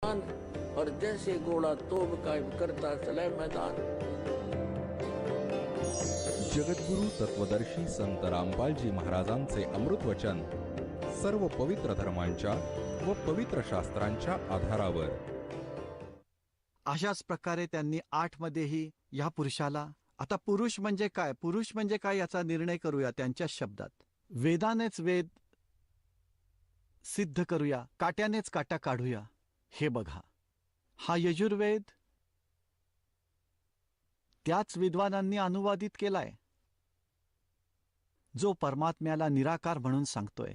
और जैसे घोड़ा तोब कायम करता चले मैदान। जगद्गुरु तत्वदर्शी संत रामपालजी महाराजांचे अमृत वचन सर्व पवित्र धर्मांच्या व पवित्र शास्त्रांच्या आधारावर। अशाच प्रकारे त्यांनी 8 मध्येही या पुरुषाला, आता पुरुष म्हणजे काय याचा निर्णय करूया त्यांच्या शब्दात। वेदानेच वेद सिद्ध करूया, काट्यानेच काटा काढूया। हे बघा, हा यजुर्वेद त्याच विद्वानांनी अनुवादित केलाय जो परमात्म्याला निराकार म्हणून सांगतोय।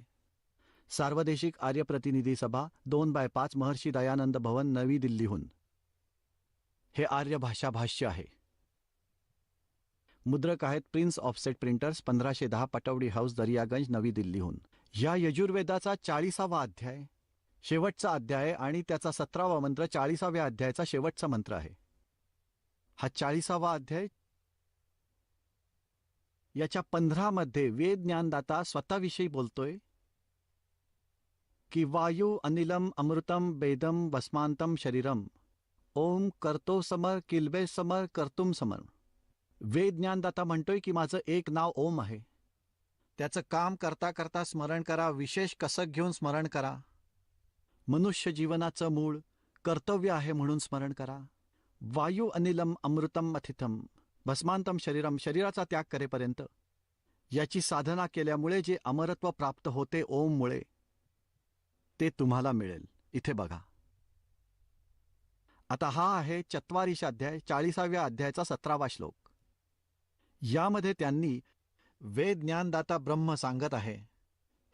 सार्वदेशिक आर्य प्रतिनिधी सभा 2/5 महर्षी दयानंद भवन नवी दिल्लीहून हे आर्य भाषा भाष्य आहे। मुद्रक आहेत Prince offset printers 1510 Pataudi house Daryaganj नवी दिल्लीहून। या यजुर्वेदाचा 40वा अध्याय शेवटचा अध्याय आणि त्याचा 17वा मंत्र 40व्या अध्यायाचा शेवटचा मंत्र आहे। हा 40वा अध्याय याच्या 15 मध्ये वेद ज्ञानदाता स्वतःविषयी बोलतोय की वायू अनिलम अमृतम वेदम भस्मांतम शरीरम ओम करतो समर किल्बे समर कर्तुम समर। वेद ज्ञानदाता म्हणतोय की माझं एक नाव ओम आहे, त्याचं काम करता करता स्मरण करा, विशेष कसक घेऊन स्मरण करा। मनुष्य जीवनाचं मूळ कर्तव्य आहे म्हणून स्मरण करा। वायू अनिलम अमृतम अथितम भस्मांतम शरीरम, शरीराचा त्याग करेपर्यंत याची साधना केल्यामुळे जे अमरत्व प्राप्त होते ओममुळे ते तुम्हाला मिळेल। इथे बघा, आता हा आहे 44 अध्याय 40व्या अध्यायाचा 17वा श्लोक। यामध्ये त्यांनी वेद ज्ञानदाता ब्रह्म सांगत आहे,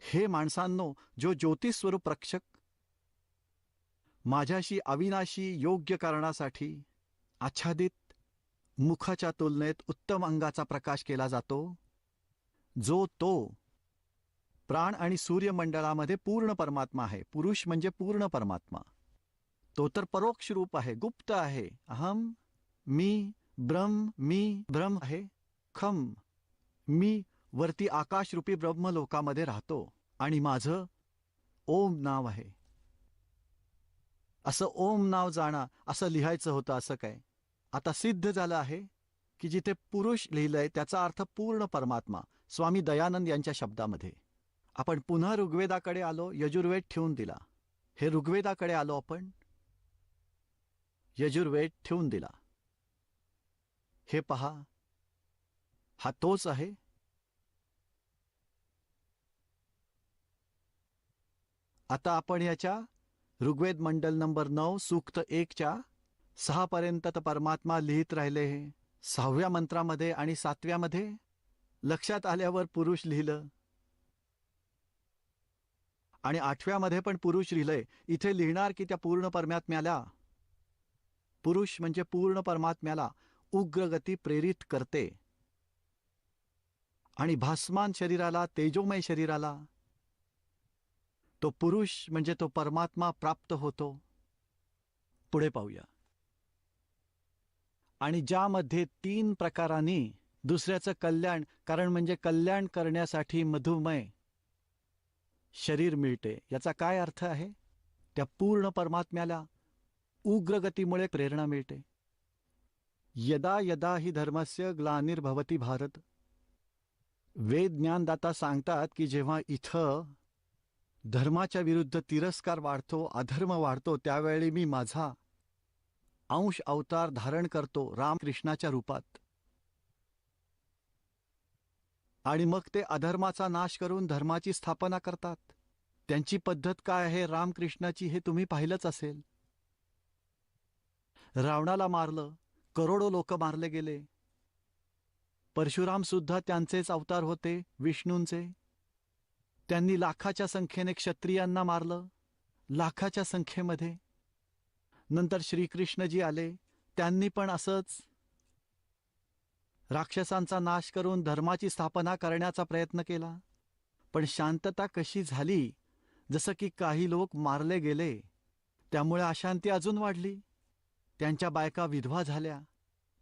हे माणसांनो, जो ज्योतिस्वरूप रक्षक माझ्याशी अविनाशी योग्य कारणासाठी आच्छादित मुखाच्या तुलनेत उत्तम अंगाचा प्रकाश केला जातो, जो तो प्राण आणि सूर्यमंडळामध्ये पूर्ण परमात्मा आहे। पुरुष म्हणजे पूर्ण परमात्मा, तो तर परोक्ष रूप आहे, गुप्त आहे। अहम मी ब्रह्म आहे। खम मी वरती आकाशरूपी ब्रह्मलोकामध्ये राहतो आणि माझं ओम नाव आहे। असं ओम नाव जाणा असं लिहायचं होतं, असं काय आता सिद्ध झालं आहे की जिथे पुरुष लिहिलंय त्याचा अर्थ पूर्ण परमात्मा। स्वामी दयानंद यांच्या शब्दामध्ये आपण पुन्हा ऋग्वेदाकडे आलो, यजुर्वेद ठेवून दिला। हे ऋग्वेदाकडे आलो आपण, यजुर्वेद ठेवून दिला। हे पहा, हा तोच आहे। आता आपण याच्या ऋग्वेद मंडल नंबर 9 सूक्त 1च्या 6 पर्यंत परमात्मा लिहित राहिले। 6व्या मंत्रामध्ये आणि 7व्या मध्ये लक्षात आल्यावर पुरुष लिहिलं आणि 8व्या मध्ये पण पुरुष लिहिलंय। इथे लिहिणार की त्या पूर्ण परमात्म्याला, पुरुष म्हणजे पूर्ण परमात्म्याला उग्रगती प्रेरित करते आणि भासमान शरीराला, तेजोमय शरीराला तो पुरुष म्हणजे तो परमात्मा प्राप्त होतो। पुढे पाहूया। आणि ज्यामध्ये 3 प्रकारांनी दुसऱ्याचं कल्याण, कारण म्हणजे कल्याण करण्यासाठी मधुमय शरीर मिळते, याचा काय अर्थ आहे? त्या पूर्ण परमात्म्याला उग्रगतीमुळे प्रेरणा मिळते। यदा यदा ही धर्मस्य ग्लानिर्भवति भारत, वेद ज्ञानदाता सांगतात की जेव्हा इथं धर्माच्या विरुद्ध तिरस्कार वाढतो, अधर्म वाढतो, त्यावेळी मी माझा अंश अवतार धारण करतो रामकृष्णाच्या रूपात आणि मग ते अधर्माचा नाश करून धर्माची स्थापना करतात। त्यांची पद्धत काय आहे रामकृष्णाची हे तुम्ही पाहिलंच असेल। रावणाला मारलं, करोडो लोक मारले गेले। परशुराम सुद्धा त्यांचेच अवतार होते, विष्णूंचे। त्यांनी लाखाच्या संख्येने क्षत्रियांना मारलं, लाखाच्या संख्येमध्ये। नंतर श्रीकृष्णजी आले, त्यांनी पण असंच राक्षसांचा नाश करून धर्माची स्थापना करण्याचा प्रयत्न केला। पण शांतता कशी झाली, जसं की काही लोक मारले गेले, त्यामुळे अशांती अजून वाढली। त्यांच्या बायका विधवा झाल्या,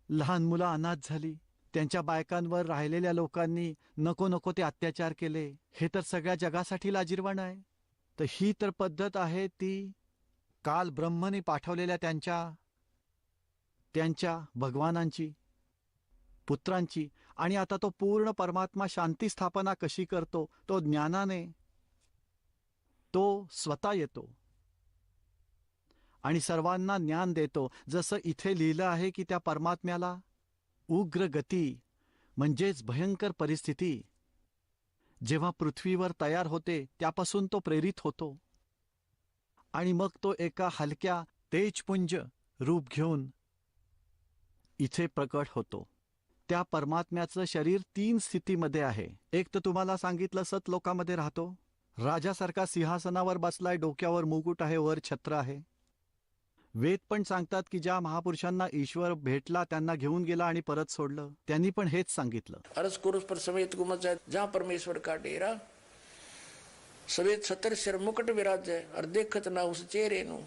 लहान मुलं अनाथ झाली। त्यांच्या बायकांवर राहिलेल्या लोकांनी नको नको ते अत्याचार केले। हे तर सगळ्या जगासाठी लाजिरवाण आहे। तर ही तर पद्धत आहे ती काल ब्रह्मने पाठवलेल्या त्यांच्या भगवानांची, पुत्रांची, आणि आता तो पूर्ण परमात्मा शांती स्थापना कशी करतो, तो ज्ञानाने, तो स्वतः येतो आणि सर्वांना ज्ञान देतो. जसं इथे लिहिलं आहे की त्या परमात्म्याला उग्र गती म्हणजेच भयंकर परिस्थिती जेव्हा पृथ्वीवर तयार होते त्यापासून तो प्रेरित होतो आणि मग तो एका हलक्या तेजपुंज रूप घेऊन इथे प्रकट होतो. त्या परमात्म्याचं शरीर 3 स्थितीमध्ये आहे. एक तर तुम्हाला सांगितलं सतलोकामध्ये राहतो, राजासारखा सिंहासनावर बसलाय, डोक्यावर मुकुट आहे, वर छत्र आहे. वेद पण सांगतात की ज्या महापुरुषांना ईश्वर भेटला त्यांना घेऊन गेला आणि परत सोडलं. त्यांनी पण हेच सांगितलं. अरस कुरुस पर समेत गुमत जाए जहाँ परमेश्वर का डेरा, सवेत सतर सिर मुकुट विराज है और देखत ना उस चेहरे नु.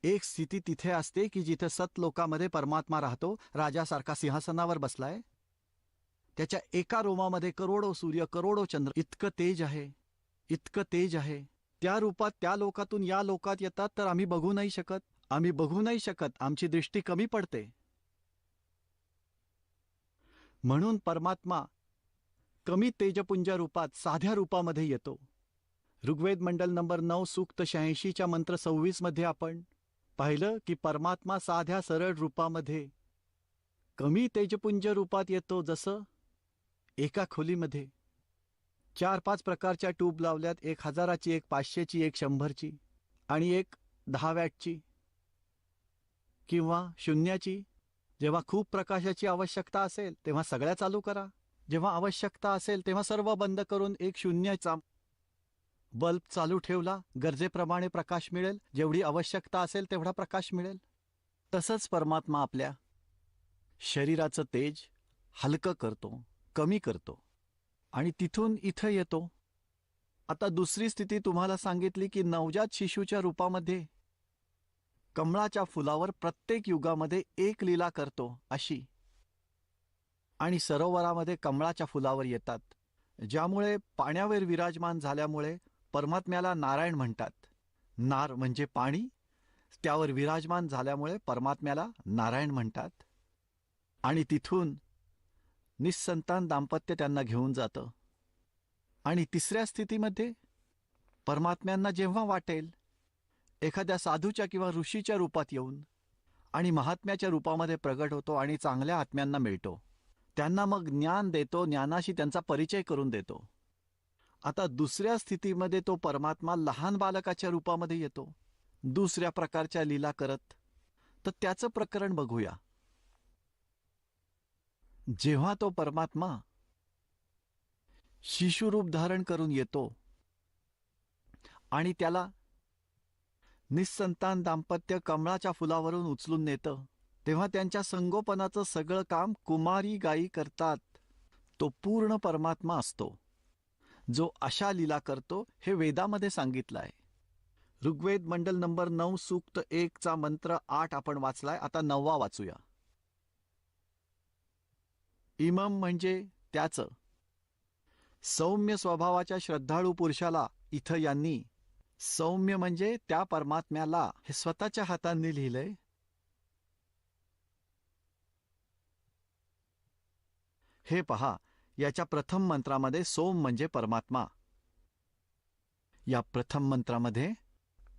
एक स्थिती तिथे असते की जिथे सतलोकामध्ये परमात्मा राहतो, राजासारखा सिंहासनावर बसलाय, त्याच्या एका रोमामध्ये करोडो सूर्य, करोडो चंद्र, इतकं तेज आहे, इतकं तेज आहे. त्या रूपात त्या लोकातून या लोकात येतात तर आम्ही बघू नाही शकत, आमची दृष्टी कमी पडते. म्हणून परमात्मा कमी तेजपुंज रूपात साध्या रूपामध्ये येतो. ऋग्वेद मंडल नंबर 9 सूक्त 86च्या मंत्र 26 मध्ये आपण पाहिलं की परमात्मा साध्या सरळ रूपामध्ये कमी तेजपुंज रूपात येतो. जसं एका खोलीमध्ये 4-5 प्रकारच्या ट्यूब लावल्यात, 1000ची, एक 500ची, एक 100ची आणि एक 10 वॅटची किंवा 0ची. जेव्हा खूप प्रकाशाची आवश्यकता असेल तेव्हा सगळ्या चालू करा, जेव्हा आवश्यकता असेल तेव्हा सर्व बंद करून एक 0चा बल्ब चालू ठेवला, गरजेप्रमाणे प्रकाश मिळेल, जेवढी आवश्यकता असेल तेवढा प्रकाश मिळेल. तसंच परमात्मा आपल्या शरीराचं तेज हलकं करतो, कमी करतो आणि तिथून इथं येतो. आता दुसरी स्थिती तुम्हाला सांगितली की नवजात शिशूच्या रूपामध्ये कमळाच्या फुलावर प्रत्येक युगामध्ये एक लीला करतो अशी, आणि सरोवरामध्ये कमळाच्या फुलावर येतात, ज्यामुळे पाण्यावर विराजमान झाल्यामुळे परमात्म्याला नारायण म्हणतात. नार म्हणजे पाणी, त्यावर विराजमान झाल्यामुळे परमात्म्याला नारायण म्हणतात. आणि तिथून निस्संतान दाम्पत्य त्यांना घेऊन जातं. आणि तिसऱ्या स्थितीमध्ये परमात्म्यांना जेव्हा वाटेल एखाद्या साधूच्या किंवा ऋषीच्या रूपात येऊन आणि महात्म्याच्या रूपामध्ये प्रगट होतो आणि चांगल्या आत्म्यांना मिळतो. त्यांना मग ज्ञान देतो, ज्ञानाशी त्यांचा परिचय करून देतो. आता दुसऱ्या स्थितीमध्ये तो परमात्मा लहान बालकाच्या रूपामध्ये येतो, दुसऱ्या प्रकारच्या लीला करत. तर त्याचं प्रकरण बघूया. जेव्हा तो परमात्मा शिशुरूप धारण करून येतो आणि त्याला निस्संतान दाम्पत्य कमळाच्या फुलावरून उचलून नेतं, तेव्हा त्यांच्या संगोपनाचं सगळं काम कुमारी गायी करतात. तो पूर्ण परमात्मा असतो जो अशा लीला करतो, हे वेदामध्ये सांगितलं आहे. ऋग्वेद मंडल नंबर 9 सूक्त 1चा मंत्र 8 आपण वाचलाय. आता 9वा वाचूया. इमम म्हणजे त्याचं. सौम्य स्वभावाच्या श्रद्धाळू पुरुषाला इथं यांनी सौम्य म्हणजे त्या परमात्म्याला हे स्वतःच्या हातांनी लिहिलंय. हे पहा, याच्या प्रथम मंत्रामध्ये सोम म्हणजे परमात्मा. या प्रथम मंत्रामध्ये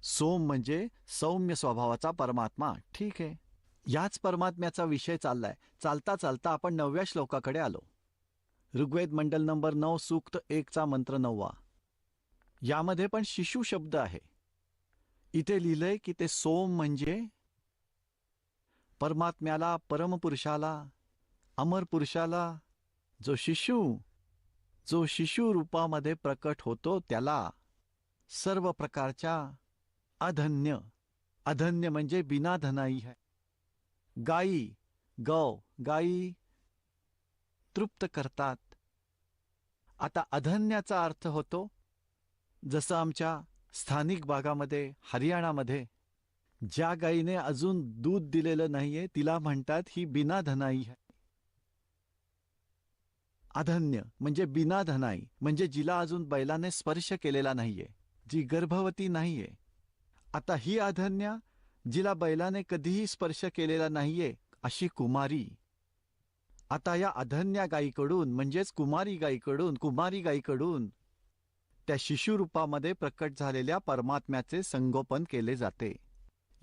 सोम म्हणजे सौम्य स्वभावाचा परमात्मा. ठीक आहे, याच परमात्म्याचा विषय चाललाय. चालता चालता आपण 9व्या श्लोकाकडे आलो. ऋग्वेद मंडल नंबर 9 सूक्त 1चा मंत्र 9वा. यामध्ये पण शिशु शब्द आहे. इथे लिहिलंय की ते सोम म्हणजे परमात्म्याला, परमपुरुषाला, अमर पुरुषाला, जो शिशु रूपामध्ये प्रकट होतो त्याला सर्व प्रकारच्या अधन्य म्हणजे बिना धनाई है, गायी तृप्त करतात. आता अधन्याचा अर्थ होतो, जसं आमच्या स्थानिक भागामध्ये हरियाणामध्ये ज्या गायीने अजून दूध दिलेलं नाहीये तिला म्हणतात ही बिना धनाई है. अधन्य म्हणजे बिना धनाई, म्हणजे जिला अजून बैलाने स्पर्श केलेला नाहीये, जी गर्भवती नाहीये. आता ही अधन्या, जिला बैलाने कधीही स्पर्श केलेला नाहीये, अशी कुमारी आता या अधन्या गायीकडून म्हणजेच कुमारी गायीकडून त्या शिशुरूपामध्ये प्रकट झालेल्या परमात्म्याचे संगोपन केले जाते.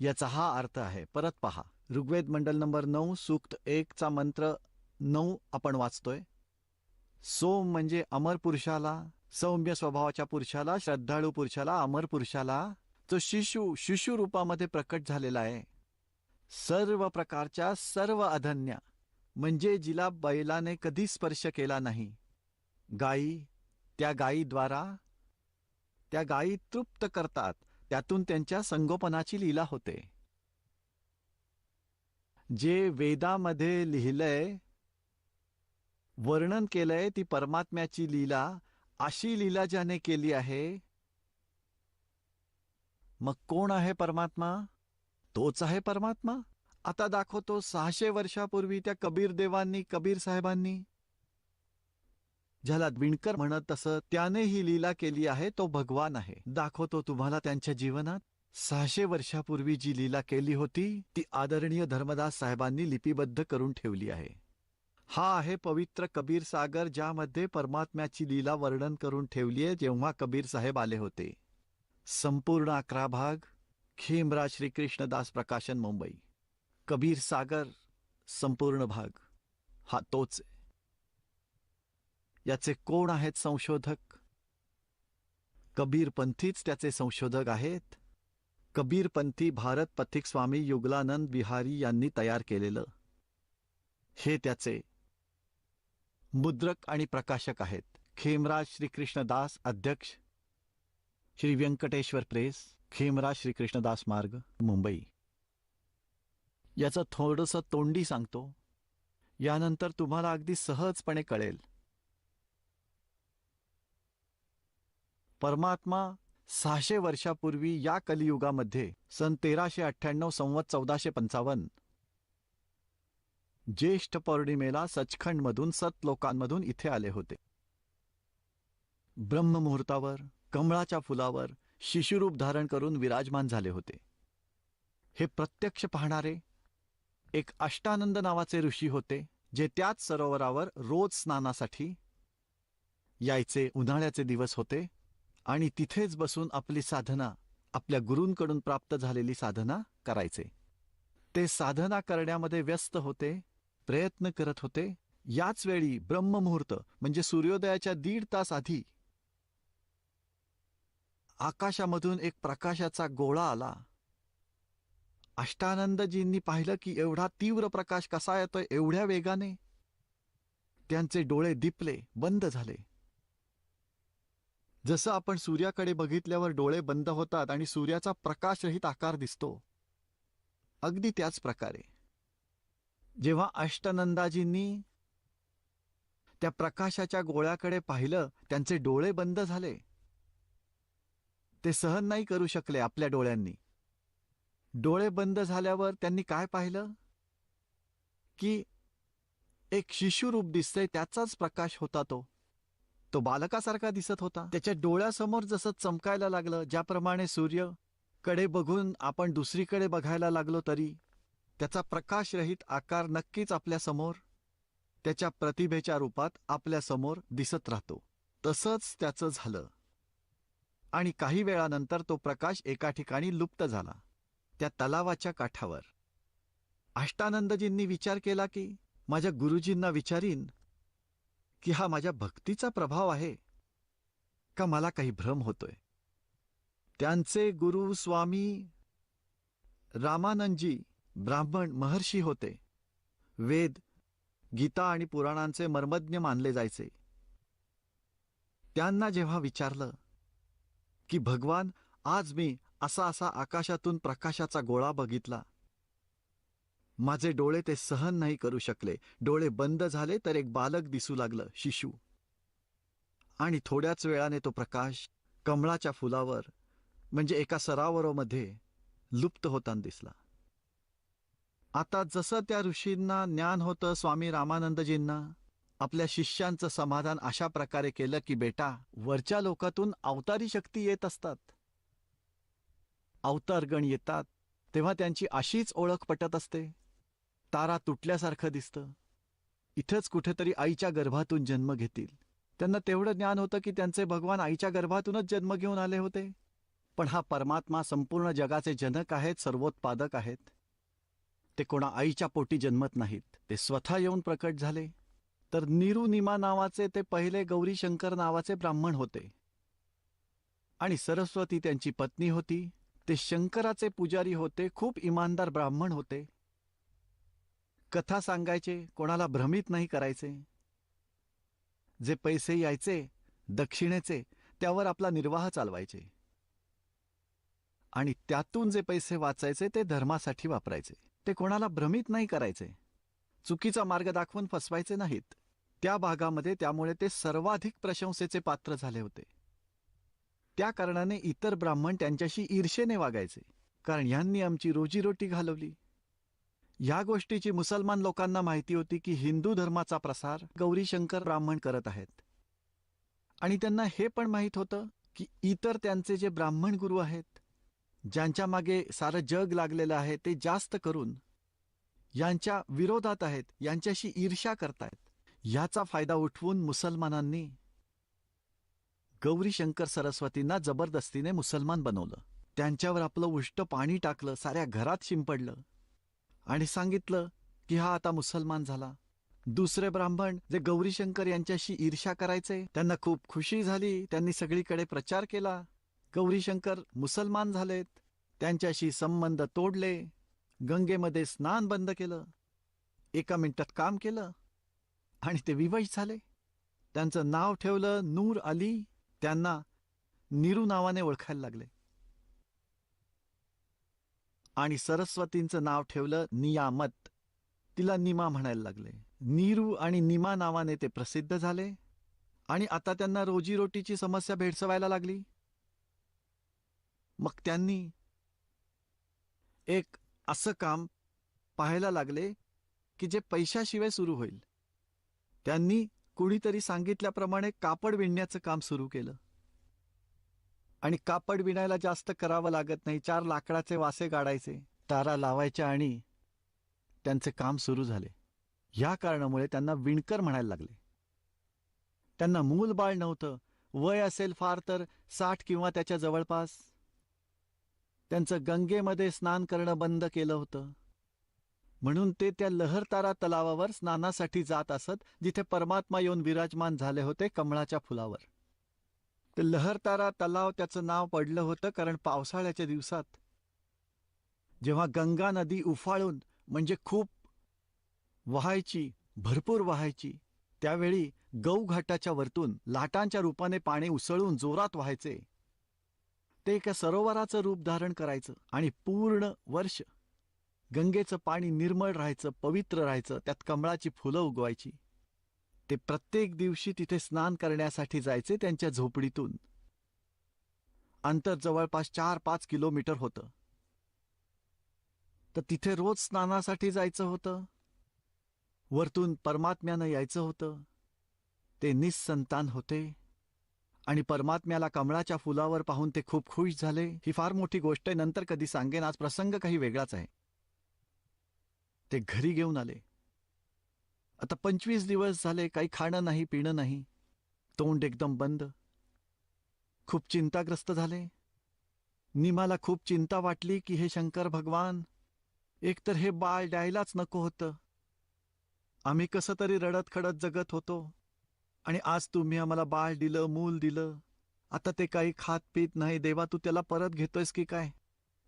याचा हा अर्थ आहे. परत पहा, ऋग्वेद मंडल नंबर 9 सूक्त 1 चा मंत्र 9 आपण वाचतोय. सोम म्हणजे अमर पुरुषाला, सौम्य स्वभावाच्या पुरुषाला, श्रद्धाळू पुरुषाला, अमर पुरुषाला, जो शिशु रूपामध्ये प्रकट झालेला आहे. सर्व प्रकारच्या सर्व अधन्या म्हणजे जिला बैलाने कधी स्पर्श केला नाही, गायी, त्या गायीद्वारा त्या गायी तृप्त करतात. त्यातून त्यांच्या संगोपनाची लीला होते. जे वेदामध्ये लिहिलंय, वर्णन केलंय, ती परमात्म्याची लीला, अशी लीला ज्याने केली आहे, मग कोण आहे परमात्मा? तोच आहे परमात्मा. आता दाखवतो 600 वर्षापूर्वी त्या कबीर देवांनी, कबीर साहेबांनी, ज्याला विणकर म्हणत तसं, त्याने ही लीला केली आहे. तो भगवान आहे. दाखवतो तुम्हाला त्यांच्या जीवनात 600 वर्षापूर्वी जी लीला केली होती, ती आदरणीय धर्मदास साहेबांनी लिपिबद्ध करून ठेवली आहे. हा आहे पवित्र कबीर सागर, ज्यामध्ये परमात्म्याची लीला वर्णन करून ठेवली आहे. जेव्हा कबीर साहेब आले होते, संपूर्ण 11 भाग, खेमराज श्रीकृष्णदास प्रकाशन, मुंबई. कबीर सागर संपूर्ण भाग हा तोच आहे. याचे कोण आहेत संशोधक? कबीरपंथीच त्याचे संशोधक आहेत. कबीरपंथी भारत पथिक स्वामी युगलानंद विहारी यांनी तयार केलेलं हे त्याचे मुद्रक आणि प्रकाशक आहेत. खेमराज श्रीकृष्णदास, अध्यक्ष श्री व्यंकटेश्वर प्रेस, खेमराज श्रीकृष्णदास मार्ग, मुंबई. याचं थोडंसं तोंडी सांगतो, यानंतर तुम्हाला अगदी सहजपणे कळेल. परमात्मा 600 वर्षापूर्वी या कलियुगामध्ये सन 1398 संवत 1455 ज्येष्ठ पौर्णिमेला सचखंडमधून, सतलोकांमधून इथे आले होते. ब्रह्ममुहूर्तावर कमळाच्या फुलावर शिशुरूप धारण करून विराजमान झाले होते. हे प्रत्यक्ष पाहणारे एक अष्टानंद नावाचे ऋषी होते, जे त्याच सरोवरावर रोज स्नानासाठी यायचे. उन्हाळ्याचे दिवस होते आणि तिथेच बसून आपली साधना, आपल्या गुरूंकडून प्राप्त झालेली साधना करायचे. ते साधना करण्यामध्ये व्यस्त होते, प्रयत्न करत होते. याच वेळी ब्रह्ममुहूर्त म्हणजे सूर्योदयाच्या 1.5 तास आधी आकाशामधून एक प्रकाशाचा गोळा आला. अष्टानंदजींनी पाहिलं की एवढा तीव्र प्रकाश कसा येतोय एवढ्या वेगाने. त्यांचे डोळे दिपले, बंद झाले. जसं आपण सूर्याकडे बघितल्यावर डोळे बंद होतात आणि सूर्याचा प्रकाशरहित आकार दिसतो, अगदी त्याच प्रकारे जेव्हा अष्टानंदाजींनी त्या प्रकाशाच्या गोळ्याकडे पाहिलं, त्यांचे डोळे बंद झाले. ते सहन नाही करू शकले आपल्या डोळ्यांनी. डोळे बंद झाल्यावर त्यांनी काय पाहिलं की एक शिशुरूप दिसतंय, त्याचाच प्रकाश होता. तो बालकासारखा दिसत होता. त्याच्या डोळ्यासमोर जसं चमकायला लागलं, ज्याप्रमाणे सूर्य कडे बघून आपण दुसरीकडे बघायला लागलो तरी त्याचा प्रकाशरहित आकार नक्कीच आपल्यासमोर, त्याच्या प्रतिभेच्या रूपात आपल्यासमोर दिसत राहतो. तसंच त्याचं झालं आणि काही वेळानंतर तो प्रकाश एका ठिकाणी लुप्त झाला, त्या तलावाच्या काठावर. अष्टानंदजींनी विचार केला की माझ्या गुरुजींना विचारीन की हा माझ्या भक्तीचा प्रभाव आहे का मला काही भ्रम होतोय. त्यांचे गुरु स्वामी रामानंदजी ब्राह्मण महर्षी होते. वेद, गीता आणि पुराणांचे मर्मज्ञ मानले जायचे. त्यांना जेव्हा विचारलं की भगवान, आज मी असा आकाशातून प्रकाशाचा गोळा बघितला, माझे डोळे ते सहन नाही करू शकले. डोळे बंद झाले तर एक बालक दिसू लागलं, शिशु, आणि थोड्याच वेळाने तो प्रकाश कमळाच्या फुलावर म्हणजे एका सरोवरामध्ये लुप्त होताना दिसला. आता जसं त्या ऋषींना ज्ञान होतं, स्वामी रामानंदजींना आपल्या शिष्यांचं समाधान अशा प्रकारे केलं की बेटा, वरच्या लोकातून अवतारी शक्ती येत असतात. अवतारगण येतात तेव्हा त्यांची अशीच ओळख पटत असते. तारा तुटल्यासारखं दिसतं. इथंच कुठेतरी आईच्या गर्भातून जन्म घेतील. त्यांना तेवढं ज्ञान होतं की त्यांचे भगवान आईच्या गर्भातूनच जन्म घेऊन आले होते. पण हा परमात्मा संपूर्ण जगाचे जनक आहेत, सर्वोत्पादक आहेत. ते कोणा आईच्या पोटी जन्मत नाहीत, ते स्वतः येऊन प्रकट झाले. तर निरुनिमा नावाचे ते पहिले गौरीशंकर नावाचे ब्राह्मण होते. आणि सरस्वती त्यांची पत्नी होती. ते शंकराचे पुजारी होते, खूप इमानदार ब्राह्मण होते. कथा सांगायचे, कोणाला भ्रमित नाही करायचे. जे पैसे यायचे दक्षिणेचे त्यावर आपला निर्वाह चालवायचे. आणि त्यातून जे पैसे वाचायचे ते धर्मासाठी वापरायचे. ते कोणाला भ्रमित नाही करायचे, चुकीचा मार्ग दाखवून फसवायचे नाहीत. त्या भागामध्ये त्यामुळे ते सर्वाधिक प्रशंसेचे पात्र झाले होते. त्या कारणाने इतर ब्राह्मण त्यांच्याशी ईर्षेने वागायचे, कारण यांनी आमची रोजीरोटी घालवली. या गोष्टीची मुसलमान लोकांना माहिती होती की हिंदू धर्माचा प्रसार गौरीशंकर ब्राह्मण करत आहेत. आणि त्यांना हे पण माहीत होतं की इतर त्यांचे जे ब्राह्मण गुरु आहेत, ज्यांच्या मागे सारं जग लागलेलं आहे, ते जास्त करून यांच्या विरोधात आहेत, यांच्याशी ईर्ष्या करतायत. याचा फायदा उठवून मुसलमानांनी गौरीशंकर सरस्वतींना जबरदस्तीने मुसलमान बनवलं. त्यांच्यावर आपलं उष्ट पाणी टाकलं, साऱ्या घरात शिंपडलं आणि सांगितलं की हा आता मुसलमान झाला. दुसरे ब्राह्मण जे गौरीशंकर यांच्याशी ईर्ष्या करायचे, त्यांना खूप खुशी झाली. त्यांनी सगळीकडे प्रचार केला, गौरीशंकर मुसलमान झालेत. त्यांच्याशी संबंध तोडले, गंगेमध्ये स्नान बंद केलं, 1 मिनिटात काम केलं आणि ते विवश झाले. त्यांचं नाव ठेवलं नूर अली. त्यांना नीरू नावाने ओळखायला लागले. आणि सरस्वतींचं नाव ठेवलं नियामत. तिला निमा म्हणायला लागले. नीरू आणि निमा नावाने ते प्रसिद्ध झाले. आणि आता त्यांना रोजीरोटीची समस्या भेडसवायला लागली. मग त्यांनी एक असं काम पाहायला लागले की जे पैशाशिवाय सुरू होईल. त्यांनी कुणीतरी सांगितल्याप्रमाणे कापड विणण्याचं काम सुरू केलं. आणि कापड विणायला जास्त करावं लागत नाही. 4 लाकडाचे वासे गाडायचे, तारा लावायच्या आणि त्यांचे काम सुरू झाले. या कारणामुळे त्यांना विणकर म्हणायला लागले. त्यांना मूलबाळ नव्हतं. वय असेल फार तर 60 किंवा त्याच्या जवळपास. त्यांचं गंगेमध्ये स्नान करणं बंद केलं होतं. म्हणून ते त्या लहरतारा तलावावर स्नानासाठी जात असत, जिथे परमात्मा येऊन विराजमान झाले होते कमळाच्या फुलावर. ते लहरतारा तलाव त्याचं नाव पडलं होतं कारण पावसाळ्याच्या दिवसात जेव्हा गंगा नदी उफाळून म्हणजे खूप वाहायची, भरपूर वाहायची, त्यावेळी गौघाटाच्या वरतून लाटांच्या रूपाने पाणी उसळून जोरात व्हायचे. ते एका सरोवराचं रूप धारण करायचं आणि पूर्ण वर्ष गंगेचं पाणी निर्मळ राहायचं, पवित्र राहायचं. त्यात कमळाची फुलं उगवायची. ते प्रत्येक दिवशी तिथे स्नान करण्यासाठी जायचे त्यांच्या झोपडीतून. अंतर जवळपास 4-5 किलोमीटर होतं. तर तिथे रोज स्नानासाठी जायचं होतं. वरतून परमात्म्यानं यायचं होतं. ते निस्संतान होते आणि परमात्म्याला कमळाच्या फुलावर पाहून ते खूप खुश झाले. ही फार मोठी गोष्ट आहे, नंतर कधी सांगेन. आज प्रसंग काही वेगळाच आहे. ते घरी घेऊन आले. आता 25 दिवस झाले, काही खाणं नाही, पिणं नाही, तोंड एकदम बंद. खूप चिंताग्रस्त झाले. निमाला खूप चिंता वाटली की हे शंकर भगवान, एकतर हे बाळ द्यायलाच नको होतं. आम्ही कसं तरी रडत खडत जगत होतो आणि आज तुम्ही आम्हाला बाळ दिलं, मूल दिलं. आता ते काही खात पीत नाही. देवा, तू त्याला परत घेतोयस की काय?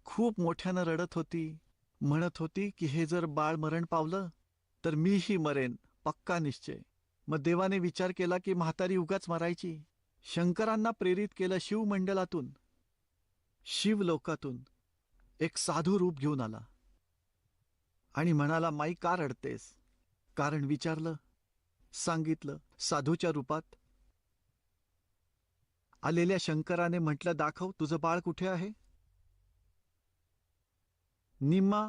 खूप मोठ्यानं रडत होती. म्हणत होती की हे जर बाळ मरण पावलं तर मीही मरेन, पक्का निश्चय. मग देवाने विचार केला की म्हातारी उगाच मरायची. शंकरांना प्रेरित केलं. शिवमंडलातून, शिवलोकातून एक साधू रूप घेऊन आला आणि म्हणाला, माई का रडतेस? कारण विचारलं, सांगितलं. साधूच्या रूपात आलेल्या शंकराने म्हटलं, दाखव तुझं बाळ कुठे आहे? निम्मा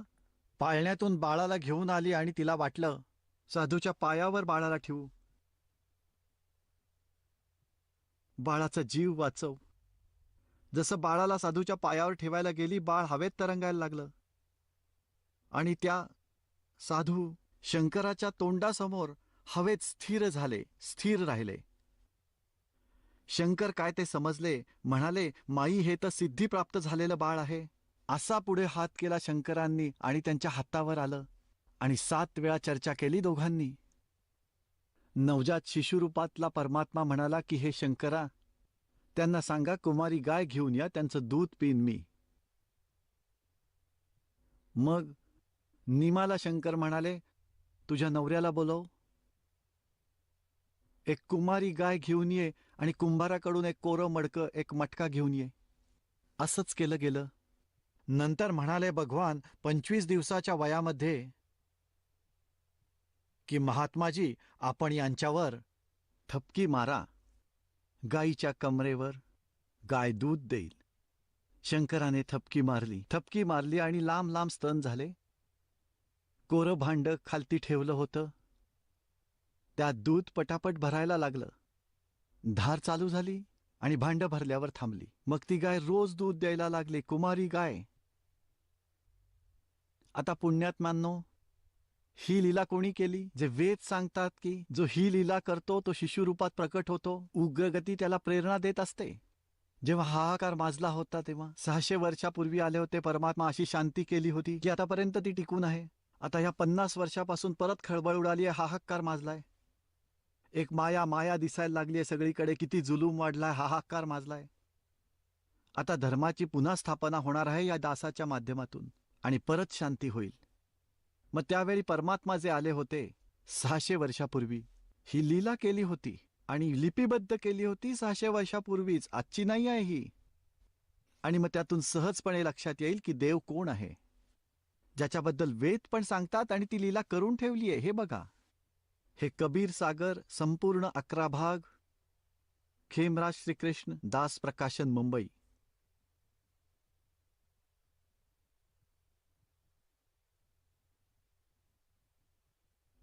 पाळण्यातून बाळाला घेऊन आली आणि तिला वाटलं साधूच्या पायावर बाळाला ठेवू, बाळाचा जीव वाचव. जसं बाळाला साधूच्या पायावर ठेवायला गेली, बाळ हवेत तरंगायला लागलं. आणि त्या साधू शंकराच्या तोंडासमोर हवेत स्थिर राहिले. शंकर काय ते समजले, म्हणाले, माई, हे तर सिद्धिप्राप्त झालेलं बाळ आहे. असा पुढे हात केला शंकरांनी आणि त्यांच्या हातावर आलं आणि 7 वेळा चर्चा केली दोघांनी. नवजात शिशुरूपातला परमात्मा म्हणाला की हे शंकरा, त्यांना सांगा कुमारी गाय घेऊन या, त्यांचं दूध पिईन मी. मग निमाला शंकर म्हणाले, तुझ्या नवऱ्याला बोलव, एक कुमारी गाय घेऊन ये आणि कुंभाराकडून एक कोरं मडकं, एक मटका घेऊन ये. असंच केलं गेलं. नंतर म्हणाले भगवान 25 दिवसाच्या वयामध्ये की महात्माजी, आपण यांच्यावर थपकी मारा. गायीच्या कमरेवर गाय दूध देईल. शंकराने थपकी मारली आणि लांब लांब स्तन झाले. कोरं भांड खालती ठेवलं होतं, त्यात दूध पटापट भरायला लागलं. धार चालू झाली आणि भांड भरल्यावर थांबली. मग ती गाय रोज दूध द्यायला लागली, कुमारी गाय. आता पुण्यात्म्यांनो, ही लीला कोणी केली? जे वेद सांगतात की जो ही लीला करतो तो शिशुरूपात प्रकट होतो. उग्रगती त्याला प्रेरणा देत असते. जेव्हा हाहाकार माजला होता तेव्हा 600 वर्षापूर्वी आले होते परमात्मा. अशी शांती केली होती की आतापर्यंत ती टिकून आहे. आता ह्या 50 वर्षापासून परत खळबळ उडाली आहे, हाहाकार माजलाय. एक माया दिसायला लागली आहे सगळीकडे. किती जुलूम वाढलाय, हाहाकार माजलाय. आता धर्माची पुन्हा स्थापना होणार आहे या दासाच्या माध्यमातून आणि परत शांती होईल. मग त्यावेळी परमात्मा जे आले होते 600 वर्षापूर्वी, ही लीला केली होती आणि लिपिबद्ध केली होती 600 वर्षापूर्वीच. आजची नाही आहे ही. आणि मग त्यातून सहजपणे लक्षात येईल की देव कोण आहे, ज्याच्याबद्दल वेद पण सांगतात आणि ती लीला करून ठेवली आहे. हे बघा, हे कबीर सागर संपूर्ण 11 भाग, खेमराज श्रीकृष्ण दास प्रकाशन, मुंबई.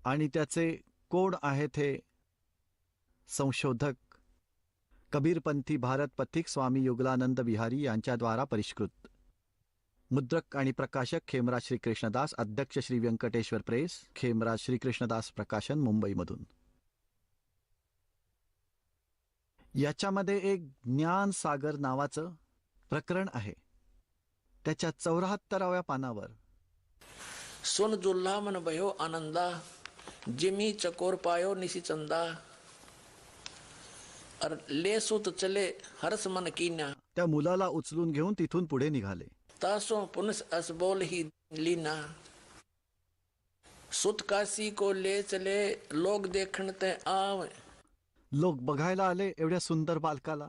आणि त्याचे कोण आहेत हे संशोधक कबीरपंथी भारत पथिक स्वामी युगलानंद विहारी यांच्याद्वारा परिष्कृत. मुद्रक आणि प्रकाशक खेमराज श्रीकृष्णदास, अध्यक्ष श्री व्यंकटेश्वर प्रेस, खेमराज श्रीकृष्णदास प्रकाशन, मुंबईमधून. याच्यामध्ये एक ज्ञान सागर नावाचं प्रकरण आहे. त्याच्या 74व्या पानावर सुन जुल्हा मन भयो आनंदा, जिमी चकोर पायो निशी चंदा, और ले सुत चले हर्ष मन कीना. त्या मुलाला उचलून घेऊन तिथून पुढे निघाले. तासो पुनस असबोल ही लीना, सुत काशी को ले चले, लोग देखण ते आव. लोक बघायला आले एवढ्या सुंदर बालकाला.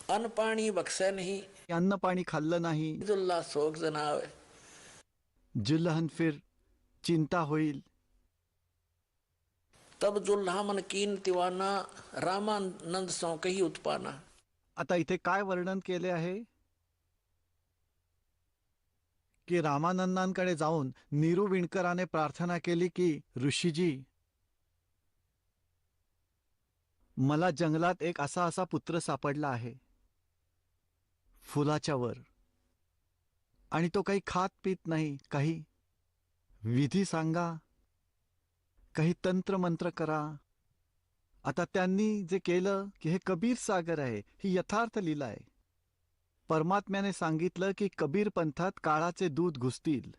अन्न पाणी बक्से नहीं, अन्न पाणी खाल्लं नाही. जुल्ला सोग जनावे. जुल्हन फिर चिंता होईल. तब जुल्हा मन कीन तिवाना, रामानंद सौ कही उत्पाना. आता इथे काय वर्णन केले आहे की रामानंदांकडे जाऊन नीरू विणकराने प्रार्थना केली की ऋषीजी, मला जंगलात एक असा पुत्र सापडला आहे, फुलाच्या वर, आणि तो काही खात पित नाही. काही विधी सांगा, काही तंत्र मंत्र करा. आता त्यांनी जे केलं की हे कबीर सागर आहे, ही यथार्थ लीला आहे. परमात्म्याने सांगितलं की कबीर पंथात काळाचे दूध घुसतील.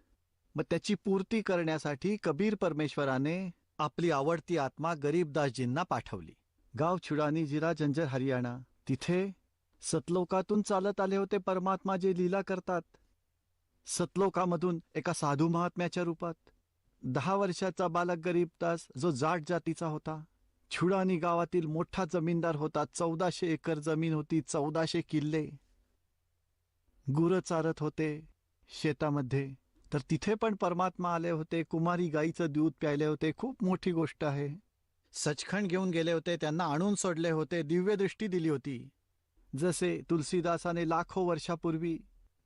मग त्याची पूर्ती करण्यासाठी कबीर परमेश्वराने आपली आवडती आत्मा गरीबदासजींना पाठवली. गाव छुडानी जिरा जंजर हरियाणा. तिथे सतलोकातून चालत आले होते परमात्मा जे लीला करतात. सतलोकामधून एका साधू महात्म्याच्या रूपात 10 वर्षाचा बालक गरीबदास, जो जाट जातीचा होता, छुडानी गावातील मोठा जमीनदार होता. 1400 एकर जमीन होती, 1400 किल्ले. गुरं चारत होते शेतामध्ये. तर तिथे पण परमात्मा आले होते. कुमारी गाईचं दूध प्यायले होते. खूप मोठी गोष्ट आहे. सचखंड घेऊन गेले होते, त्यांना आणून सोडले होते, दिव्य दृष्टी दिली होती. जसे तुलसीदासाने लाखो वर्षापूर्वी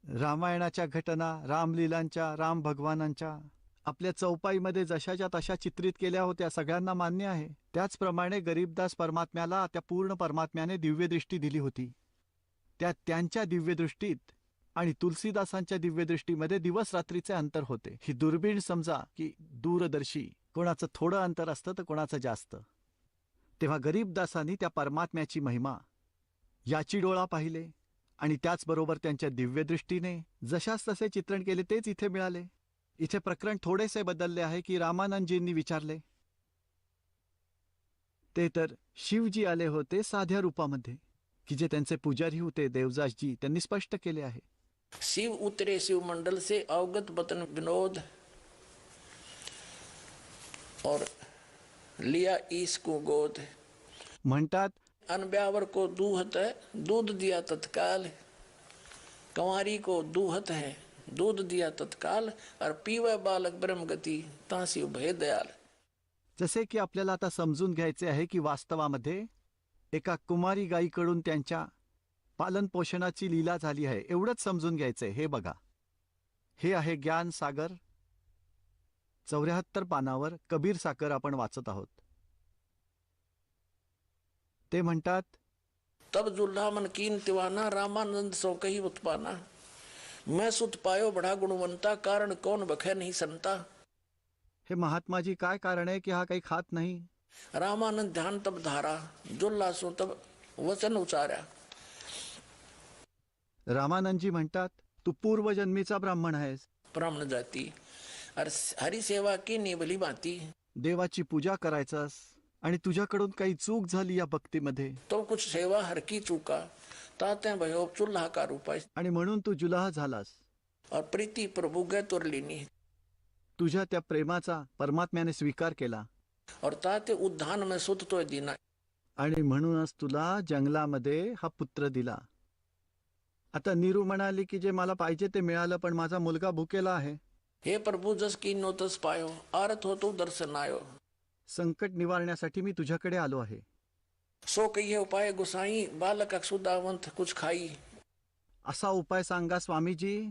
रामायणाच्या घटना, रामलीलांच्या, राम भगवानांच्या आपल्या चौपाईमध्ये जशाच्या तशा चित्रित केल्या होत्या, सगळ्यांना मान्य आहे. त्याचप्रमाणे गरीबदास परमात्म्याला त्या पूर्ण परमात्म्याने दिव्य दृष्टी दिली होती. त्यांच्या दिव्यदृष्टीत आणि तुलसीदासांच्या दिव्यदृष्टीमध्ये दिवस रात्रीचे अंतर होते. ही दुर्बीण समजा की दूरदर्शी, कोणाचं थोडं अंतर असतं तर कोणाचं जास्त. तेव्हा गरीबदासांनी त्या परमात्म्याची महिमा याची डोळा पाहिले आणि त्याचबरोबर त्यांच्या दिव्यदृष्टीने जशास तसे चित्रण केले तेच इथे मिळाले. इथे प्रकरण थोडेसे बदलले आहे की रामानंदजींनी विचारले ते तर शिवजी आले होते साध्या रूपामध्ये, की जे त्यांचे पुजारी होते देवदासजी, त्यांनी स्पष्ट केले आहे. शिव उतरे शिव मंडल से अवगत बतन विनोद और लिया ईस को गोद. म्हणतात अनब्यावर को दूहत है दूध दिया तत्काल, कंवारी को दूहत है दूध दिया तत्काल, और पीवे बालक ब्रह्मगति तासी भय दयाल. जसे की आपल्याला आता समजून घ्यायचे आहे की वास्तवामध्ये एका कुमारी गायीकडून त्यांच्या पालनपोषणाची लीला झाली आहे, एवढंच समजून घ्यायचंय. हे बघा, हे आहे ज्ञान सागर 74 पानावर कबीर सागर आपण वाचत आहोत. ते म्हणतात तब जुल्हा मन कीन तिवाना, रामानंद सो कही उत्पाना, मैं सुत पायो बड़ा गुणवंता, कारण कौन बखे नहीं संता. हे महात्माजी, काय कारण आहे की हा काही खात नाही? रामानंद ध्यान तब धारा, जुल्हा सो तब वचन उचारा. रामानंदजी म्हणतात तू पूर्वजन्मीचा ब्राह्मण आहेस, ब्राह्मण जाती और हरि सेवा की निभली बाती. देवाची पूजा करायचास आणि तुझ्याकडून काही चूक झाली या भक्तीमध्ये, तो कुछ सेवा हर की चूका, ताते भयो चूल्हा का रूपाय. आणि म्हणून तू जुलाह झालास. और प्रीति प्रभु गै तुरलिनी, तुझ्या त्या प्रेमाचा परमात्म्याने स्वीकार केला और ताते उद्धान में सुत तो दीना. आणि म्हणूनच तुला जंगलामध्ये हा पुत्र दिला. आता नीरू म्हणाली की जे मला पाहिजे ते मिळालं, पण माझा मुलगा भुकेला आहे. हे प्रभु जस की नोतस पायो, आरत हो तो दर्शन आयो. संकट निवारण्यासाठी मी तुझ्याकडे आलो आहे. सो कहिए उपाय गुसाई, बालक अक्षुदावंत कुछ खाई. असा उपाय सांगा स्वामीजी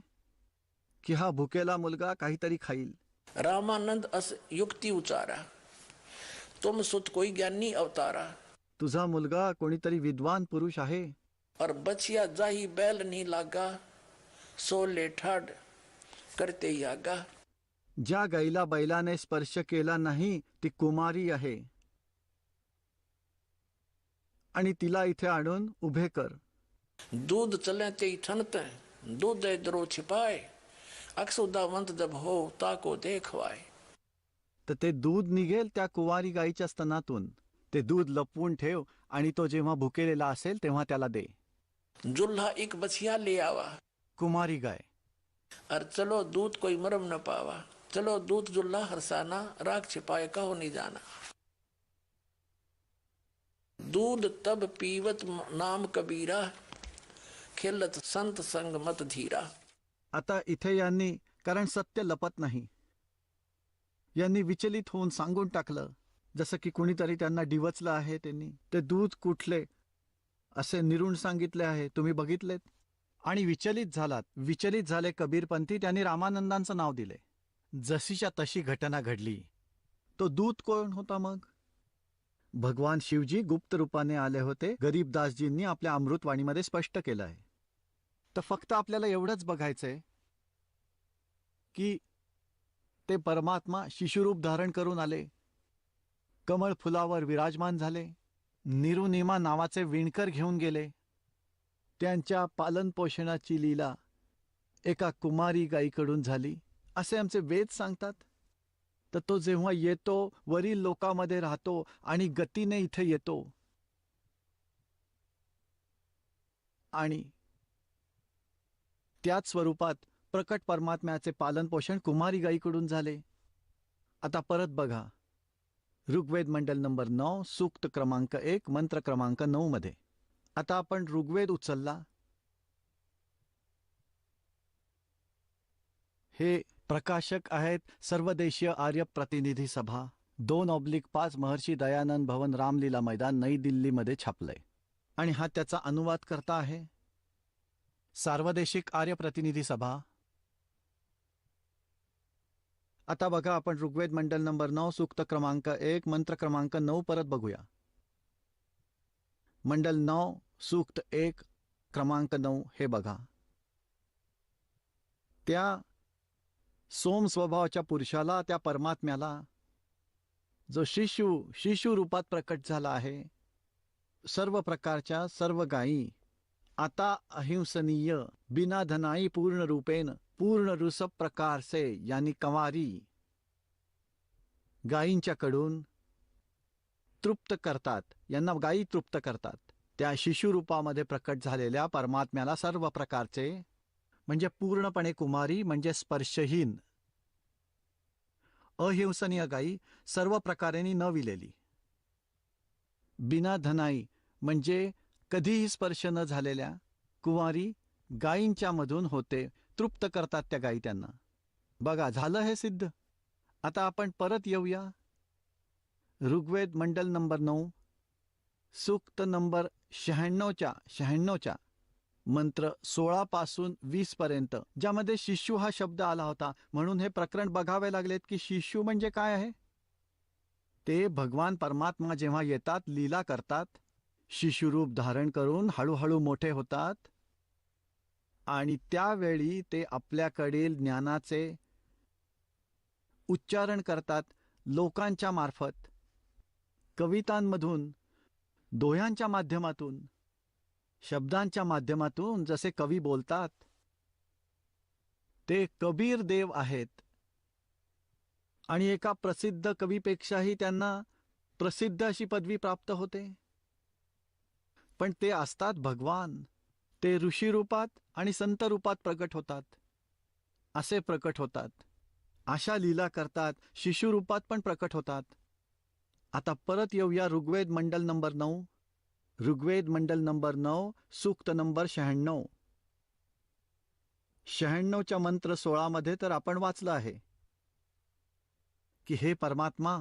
की हा भुकेला मुलगा काहीतरी खाईल. रामानंद अस युक्ति उचारा, तुम सुत कोई ज्ञानी अवतारा. तुझा मुलगा कोणीतरी विद्वान पुरुष आहे. और बचिया जाही बैल नहीं लागा, सो ले ठाड करते ही आगा. ज्या गाईला बैलाने स्पर्श केला नाही ती कुमारी आहे आणि तिला इथे आणून उभे कर. दूध चले ते ठनते, दूध दरो छिपाए, अक्षुदावंत जब हो ताको देखवाए. तर ते दूध निघेल त्या कुवारी गाईच्या स्तनातून. ते दूध लपवून ठेव आणि तो जेव्हा भुकेलेला असेल तेव्हा त्याला दे. जुल्हा एक बछिया ले आवा, कुमारी गाय. और चलो दूध कोई मरम न पावा. चलो दूध जुल्हा हरसाना, राख छिपाए कहो नहीं जाना. दूध तब पीवत नाम कबीरा, खेलत संत संग मत धीरा. आता इथे यांनी, कारण सत्य लपत नाही, यांनी विचलित होऊन सांगून टाकलं जसं की कुणीतरी त्यांना डिवचलं आहे. त्यांनी ते दूध कुठले असे निरुण सांगितले आहे, तुम्ही बघितलेत आणि विचलित झालात. विचलित झाले कबीरपंथी, त्यांनी रामानंदांचं नाव दिले. जशीच्या तशी घटना घडली. तो दूत कोण होता मग? भगवान शिवजी गुप्त रूपाने आले होते. गरीबदासजींनी आपल्या अमृतवाणीमध्ये स्पष्ट केलं आहे. तर फक्त आपल्याला एवढंच बघायचंय की ते परमात्मा शिशुरूप धारण करून आले, कमळ फुलावर विराजमान झाले, निरुनिमा नावाचे विणकर घेऊन गेले. त्यांच्या पालनपोषणाची लीला एका कुमारी गाईकडून झाली असे आमचे वेद सांगतात. तर तो जेव्हा येतो, वरील लोकांमध्ये राहतो आणि गतीने इथे येतो आणि त्याच स्वरूपात प्रकट परमात्म्याचे पालनपोषण कुमारी गाईकडून झाले. आता परत बघा ऋग्वेद मंडल नंबर 9 सूक्त क्रमांक 1 मंत्र क्रमांक 9 मध्ये. आता आपण ऋग्वेद उचलला. हे प्रकाशक आहेत सर्वदेशीय आर्य प्रतिनिधी सभा 2/5 महर्षी दयानंद भवन रामलीला मैदान नई दिल्लीमध्ये छापलंय आणि हा त्याचा अनुवाद करता आहे सार्वदेशिक आर्य प्रतिनिधी सभा. आता बघा आपण ऋग्वेद मंडल नंबर 9 सूक्त क्रमांक 1 मंत्र क्रमांक 9 परत बघूया. मंडल 9 सूक्त 1 क्रमांक 9 हे बघा. त्या सोम स्वभावाच्या पुरुषाला, त्या परमात्म्याला, जो शिशु रूपात प्रकट झाला आहे, सर्व प्रकारच्या सर्व गायी आता अहिंसनीय बिना धनाई पूर्ण रूपेन पूर्ण ऋषभ प्रकार से यानी कंवारी गायींच्याकडून तृप्त करतात. यांना गायी तृप्त करतात. त्या शिशुरूपामध्ये प्रकट झालेल्या परमात्म्याला सर्व प्रकारचे म्हणजे पूर्णपणे कुमारी म्हणजे स्पर्शहीन अहिंसनीय गायी सर्व प्रकारेनी न विलेली, बिना धनाई म्हणजे कधीही स्पर्श न झालेल्या कुमारी गायींच्या मधून होते, तृप्त करतात त्या गायी त्यांना. बघा, झालं हे सिद्ध. आता आपण परत येऊया ऋग्वेद मंडल नंबर 9 सूक्त नंबर 96च्या मंत्र 16 पासून 20 पर्यंत, ज्यामध्ये शिशु हा शब्द आला होता. म्हणून हे प्रकरण बघावे लागलेत की शिशु म्हणजे काय आहे. ते भगवान परमात्मा जेव्हा येतात, लीला करतात, शिशुरूप धारण करून हळूहळू मोठे होतात, आणि त्यावेळी ते आपल्याकडील ज्ञानाचे उच्चारण करतात लोकांच्या मार्फत, कवितांमधून, दोह्यांच्या माध्यमातून, शब्दांच्या माध्यमातून. जसे कवी बोलतात, ते कबीर देव आहेत. आणि एका प्रसिद्ध कवीपेक्षाही त्यांना प्रसिद्ध अशी पदवी प्राप्त होते. पण ते असतात भगवान. ते ऋषी रूपात आणि संत रूपात प्रकट होतात. असे प्रकट होतात, अशा लीला करतात, शिशु रूपात पण प्रकट होतात. आता परत येऊया ऋग्वेद मंडल नंबर 9. ऋग्वेद मंडल नंबर 9 सूक्त नंबर 96. 96च्या मंत्र 16 मध्ये तर आपण वाचलं आहे की हे परमात्मा,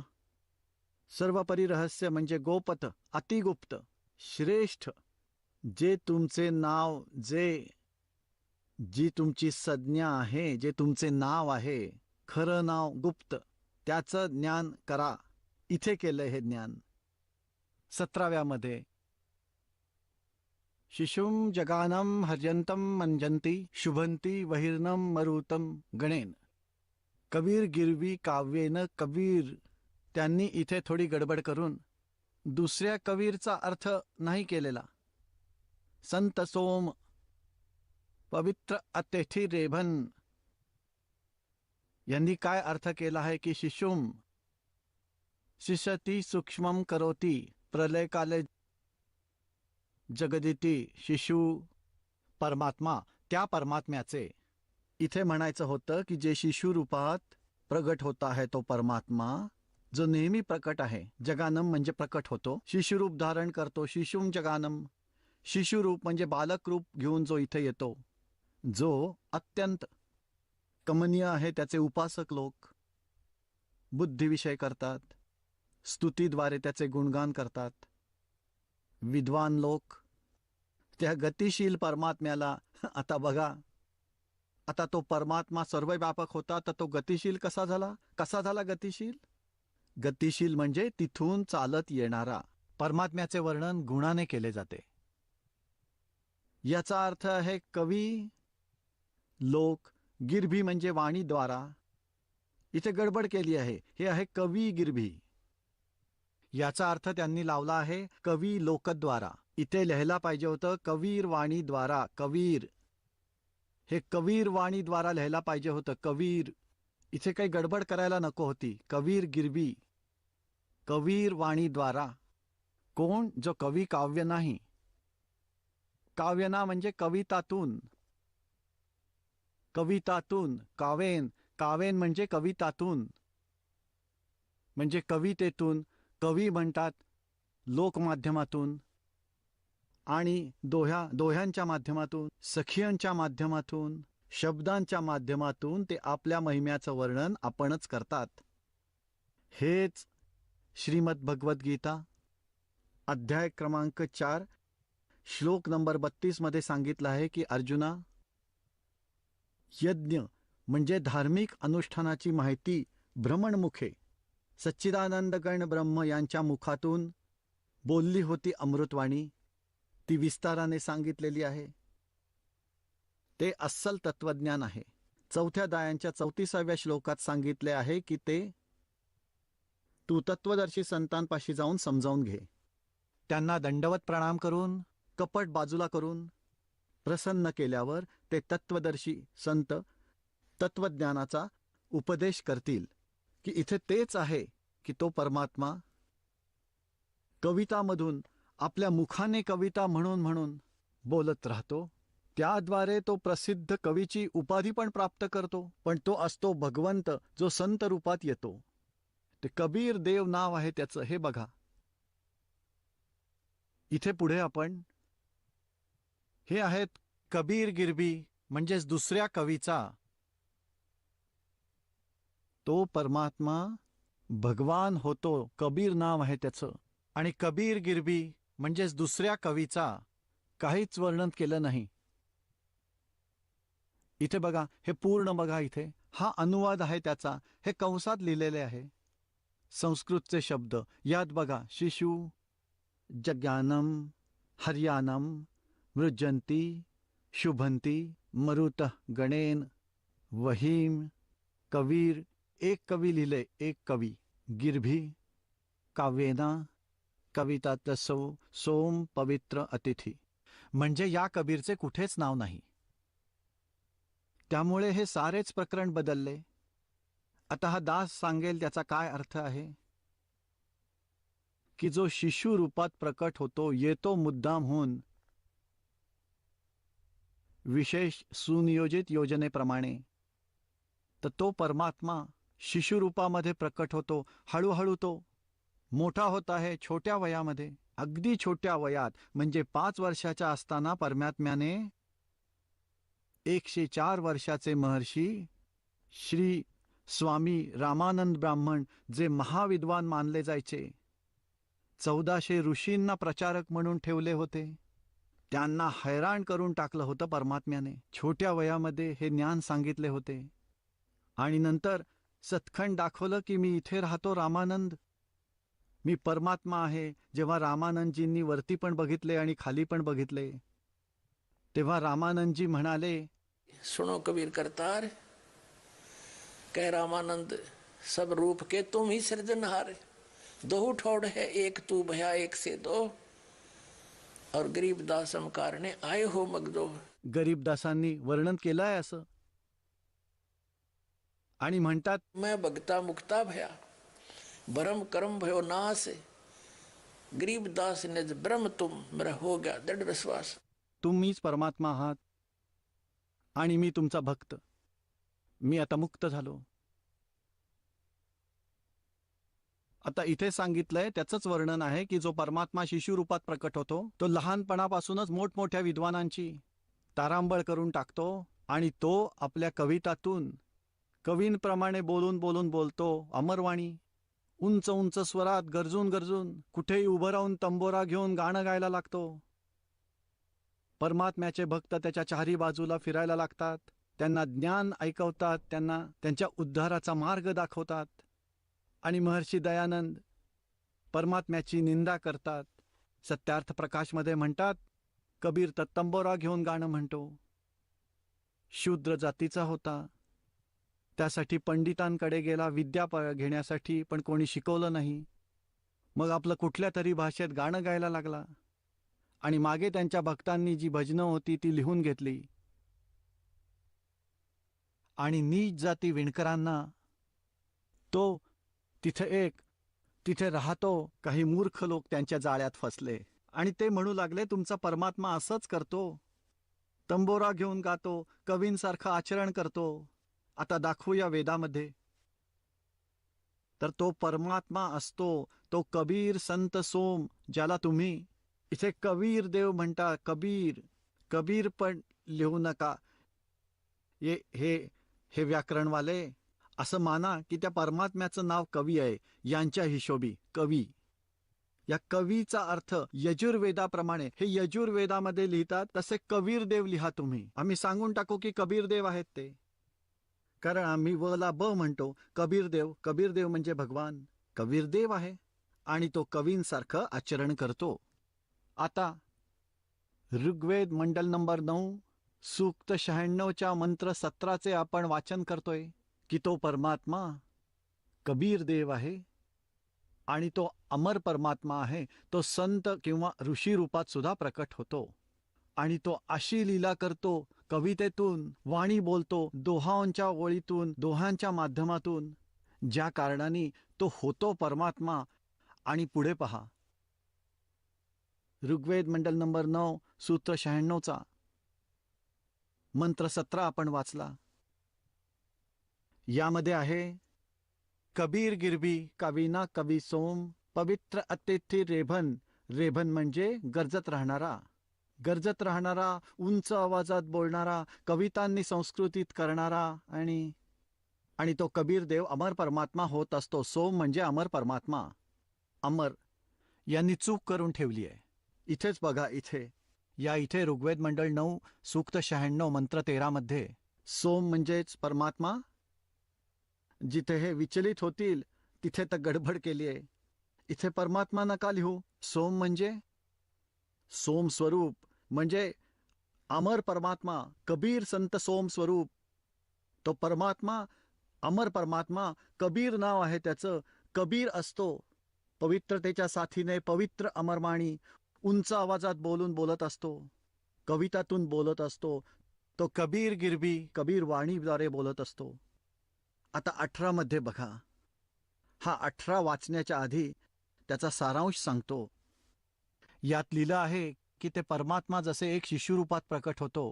सर्व परिरहस्य म्हणजे गोपत, अतिगुप्त, श्रेष्ठ, जे तुमचे नाव, जी तुमची संज्ञा आहे, जे तुमचे नाव आहे, खरं नाव गुप्त, त्याचं ज्ञान करा. इथे केलंय हे ज्ञान 17व्यामध्ये. शिशुम जगानम हर्यंतम मंजंती शुभंती वहिर्नम मरुतम गणेन. कबीर गिरवी काव्येन कबीर, त्यांनी इथे थोडी गडबड करून दुसऱ्या कबीरचा अर्थ नाही केलेला. संत सोम पवित्र अतिथी रेभन यांनी काय अर्थ केला आहे की शिशुम शिशती सूक्ष्मम करोती प्रलयकाले जगदिती. शिशु परमात्मा, त्या परमात्म्याचे इथे म्हणायचं होतं की जे शिशु रूपात प्रगट होता आहे तो परमात्मा, जो नेहमी प्रकट आहे. जगानम म्हणजे प्रकट होतो, शिशुरूप धारण करतो. शिशुम जगानम, शिशुरूप म्हणजे बालक रूप घेऊन जो इथे येतो, जो अत्यंत कमनीय आहे. त्याचे उपासक लोक बुद्धिविषय करतात, स्तुतीद्वारे त्याचे गुणगान करतात. विद्वान लोक त्या गतिशील परमात्म्याला, आता बघा, आता तो परमात्मा सर्वव्यापक होता, तर तो गतिशील कसा झाला? कसा झाला गतिशील? गतिशील म्हणजे तिथून चालत येणारा. परमात्म्याचे वर्णन गुणाने केले जाते. याचा अर्थ आहे कवी लोक, गिरभी म्हणजे वाणीद्वारा. इथे गडबड केली आहे, हे आहे कवी गिरभी. याचा अर्थ त्यांनी लावला आहे कवी लोकद्वारा. इथे लिहायला पाहिजे होतं कवीर वाणीद्वारा. कवीर, हे कवीर वाणीद्वारा लिहायला पाहिजे होतं. कवीर, इथे काही गडबड करायला नको होती. कवीर गिरवी, कवीर वाणीद्वारा. कोण? जो कवी काव्य नाही. काव्यना म्हणजे कवितातून. कवितातून, कावेन, कावेन म्हणजे कवितातून, म्हणजे कवितेतून. कवी म्हणतात लोकमाध्यमातून आणि दोह्यांच्या माध्यमातून, सखियांच्या माध्यमातून, शब्दांच्या माध्यमातून ते आपल्या महिम्याचं वर्णन आपणच करतात. हेच श्रीमद भगवद्गीता अध्याय क्रमांक 4 श्लोक नंबर 32 मध्ये सांगितलं आहे की अर्जुना, यज्ञ म्हणजे धार्मिक अनुष्ठानाची माहिती भ्रमणमुखे सच्चिदानंद गण ब्रह्म यांच्या मुखातून बोलली होती अमृतवाणी. ती विस्ताराने सांगितलेली आहे. ते अस्सल तत्वज्ञान आहे. 4थ्या अध्यायाच्या 34व्या श्लोकात सांगितले आहे की ते तू तत्वदर्शी संतांपाशी जाऊन समजावून घे. त्यांना दंडवत प्रणाम करून, कपट बाजूला करून प्रसन्न केल्यावर ते तत्वदर्शी संत तत्वज्ञानाचा उपदेश करतील की इथे तेच आहे की तो परमात्मा कवितामधून आपल्या मुखाने कविता म्हणून म्हणून बोलत राहतो. त्याद्वारे तो प्रसिद्ध कवीची उपाधी पण प्राप्त करतो. पण तो असतो भगवंत जो संत रूपात येतो. ते कबीर देव नाव आहे त्याचं. हे बघा इथे पुढे आपण हे आहेत कबीर गिरबी म्हणजेच दुसऱ्या कवीचा. तो परमात्मा भगवान होतो. कबीर नाव आहे त्याचं. आणि कबीर गिरबी म्हणजेच दुसऱ्या कवीचा काहीच वर्णन केलं नाही. इथे बघा, हे पूर्ण बघा. इथे हा अनुवाद आहे त्याचा. हे कंसात लिहिलेले आहे संस्कृतचे शब्द. यात बघा, शिशु जज्ञानम हरियानम मृजंती शुभंती मरुत गणेन वहीम. कबीर एक कवी लिहिले, एक कवी. गिरभी काव्येना कविता तसो सोम पवित्र अतिथी. म्हणजे या कबीरचे कुठेच नाव नाही. त्यामुळे हे सारेच प्रकरण बदलले. आता हा दास सांगेल त्याचा काय अर्थ आहे की जो शिशु रूपात प्रकट होतो, येतो मुद्दाम होऊन विशेष सुनियोजित योजनेप्रमाणे, तर तो परमात्मा शिशु रूपामध्ये प्रकट होतो. हळूहळू तो मोठा होत आहे. छोट्या वयामध्ये, अगदी छोट्या वयात म्हणजे 5 वर्षाच्या असताना परमात्म्याने 104 वर्षाचे महर्षी श्री स्वामी रामानंद ब्राह्मण, जे महाविद्वान मानले जायचे, 1400 ऋषींना प्रचारक म्हणून ठेवले होते, त्यांना हैराण करून टाकलं होतं परमात्म्याने. छोट्या वयामध्ये हे ज्ञान सांगितले होते. आणि नंतर सतखंड दाखवलं की मी इथे राहतो रामानंद, मी परमात्मा आहे. जेव्हा रामानंदजींनी वरती पण बघितले आणि खाली पण बघितले, तेव्हा रामानंदजी म्हणाले, सुनो कबीर करतार, कह रामानंद सब रूप के तुम ही सृजनहार, दो ठोड़ है एक तू भया एक से दो, और गरीबदासम कारणे आए हो मगदो. गरीबदासांनी वर्णन केलंय असं. आणि म्हणतात, मैं भगता मुक्ता भया, भरम कर्म भयो नाश, गरीबदास निज ब्रह्म तुम, मेरा हो गया दृढ़ विश्वास. तुम्हीच परमात्मा आहात आणि मी तुमचा भक्त. मी आता मुक्त झालो. आता इथे सांगितलंय त्याचंच वर्णन आहे की जो परमात्मा शिशु रूपात प्रकट होतो, तो लहानपणापासूनच मोठमोठ्या विद्वानांची तारांबळ करून टाकतो. आणि तो आपल्या कवितातून कवींप्रमाणे बोलून बोलून बोलतो. अमरवाणी उंच उंच स्वरात गरजून गरजून कुठेही उभं राहून तंबोरा घेऊन गाणं गायला लागतो. परमात्म्याचे भक्त त्याच्या चारी बाजूला फिरायला लागतात. त्यांना ज्ञान ऐकवतात, त्यांना त्यांच्या उद्धाराचा मार्ग दाखवतात. आणि महर्षी दयानंद परमात्म्याची निंदा करतात. सत्यार्थ प्रकाशमध्ये म्हणतात, कबीर तर तंबोरा घेऊन गाणं म्हणतो. शूद्र जातीचा होता, त्यासाठी पंडितांकडे गेला विद्या घेण्यासाठी, पण कोणी शिकवलं नाही. मग आपलं कुठल्या तरी भाषेत गाणं गायला लागला. आणि मागे त्यांच्या भक्तांनी जी भजनं होती ती लिहून घेतली. आणि नीच जाती विणकरांना तो तिथे राहतो. काही मूर्ख लोक त्यांच्या जाळ्यात फसले आणि ते म्हणू लागले, तुमचा परमात्मा असंच करतो, तंबोरा घेऊन गातो, कवींसारखं आचरण करतो. आता दाखवूया वेदामध्ये. तर तो परमात्मा असतो, तो कबीर संत सोम, ज्याला तुम्ही इथे कबीर देव म्हणता. कबीर पण लिहू नका. हे व्याकरणवाले असं माना की त्या परमात्म्याचं नाव कवी आहे. यांच्या हिशोबी कवी, या कवीचा अर्थ यजुर्वेदाप्रमाणे, हे यजुर्वेदामध्ये लिहितात तसे कबीर देव लिहा तुम्ही. आम्ही सांगून टाकू की कबीर देव आहेत ते, कारण आम्ही वला ब म्हणतो. कबीर देव म्हणजे भगवान. कबीर देव आहे आणि तो कवींसारखं आचरण करतो. आता ऋग्वेद मंडल नंबर 9 सूक्त 96च्या मंत्र 17चे आपण वाचन करतोय की तो परमात्मा कबीर देव आहे आणि तो अमर परमात्मा आहे. तो संत किंवा ऋषी रूपात सुद्धा प्रकट होतो आणि तो अशी लीला करतो, कवितेतून वाणी बोलतो, दोहांच्या ओळीतून, दोहांच्या माध्यमातून, ज्या कारणाने तो होतो परमात्मा. आणि पुढे पहा, ऋग्वेद मंडल नंबर 9 सूत्र 96चा मंत्र 17 आपण वाचला. यामध्ये आहे, कबीर गिरबी कविना कवी सोम पवित्र अतिथी रेभन. रेभन म्हणजे गरजत राहणारा, गरजत राहणारा, उंच आवाजात बोलणारा, कवितांनी संस्कृतीत करणारा. आणि तो कबीर देव अमर परमात्मा होत असतो. सोम म्हणजे अमर परमात्मा. अमर यांनी चूक करून ठेवली आहे. इथेच बघा, इथे ऋग्वेद मंडळ 9 सूक्त 96 मंत्र 13 मध्ये सोम म्हणजेच परमात्मा. जिथे हे विचलित होतील तिथे तर गडबड केली आहे. इथे परमात्मा नका लिहू. सोम म्हणजे सोम स्वरूप, म्हणजे अमर परमात्मा. कबीर संत सोम स्वरूप. तो परमात्मा अमर परमात्मा. कबीर नाव आहे त्याचं. कबीर असतो पवित्रतेच्या साथीने, पवित्र अमरवाणी, उंच आवाजात बोलत असतो, कवितातून बोलत असतो. तो कबीर गिरबी कबीर वाणीद्वारे बोलत असतो. आता 18 मध्ये बघा. हा 18 वाचण्याच्या आधी त्याचा सारांश सांगतो. यात लिहिलं आहे की ते परमात्मा जसे एक शिशुरूपात प्रकट होतो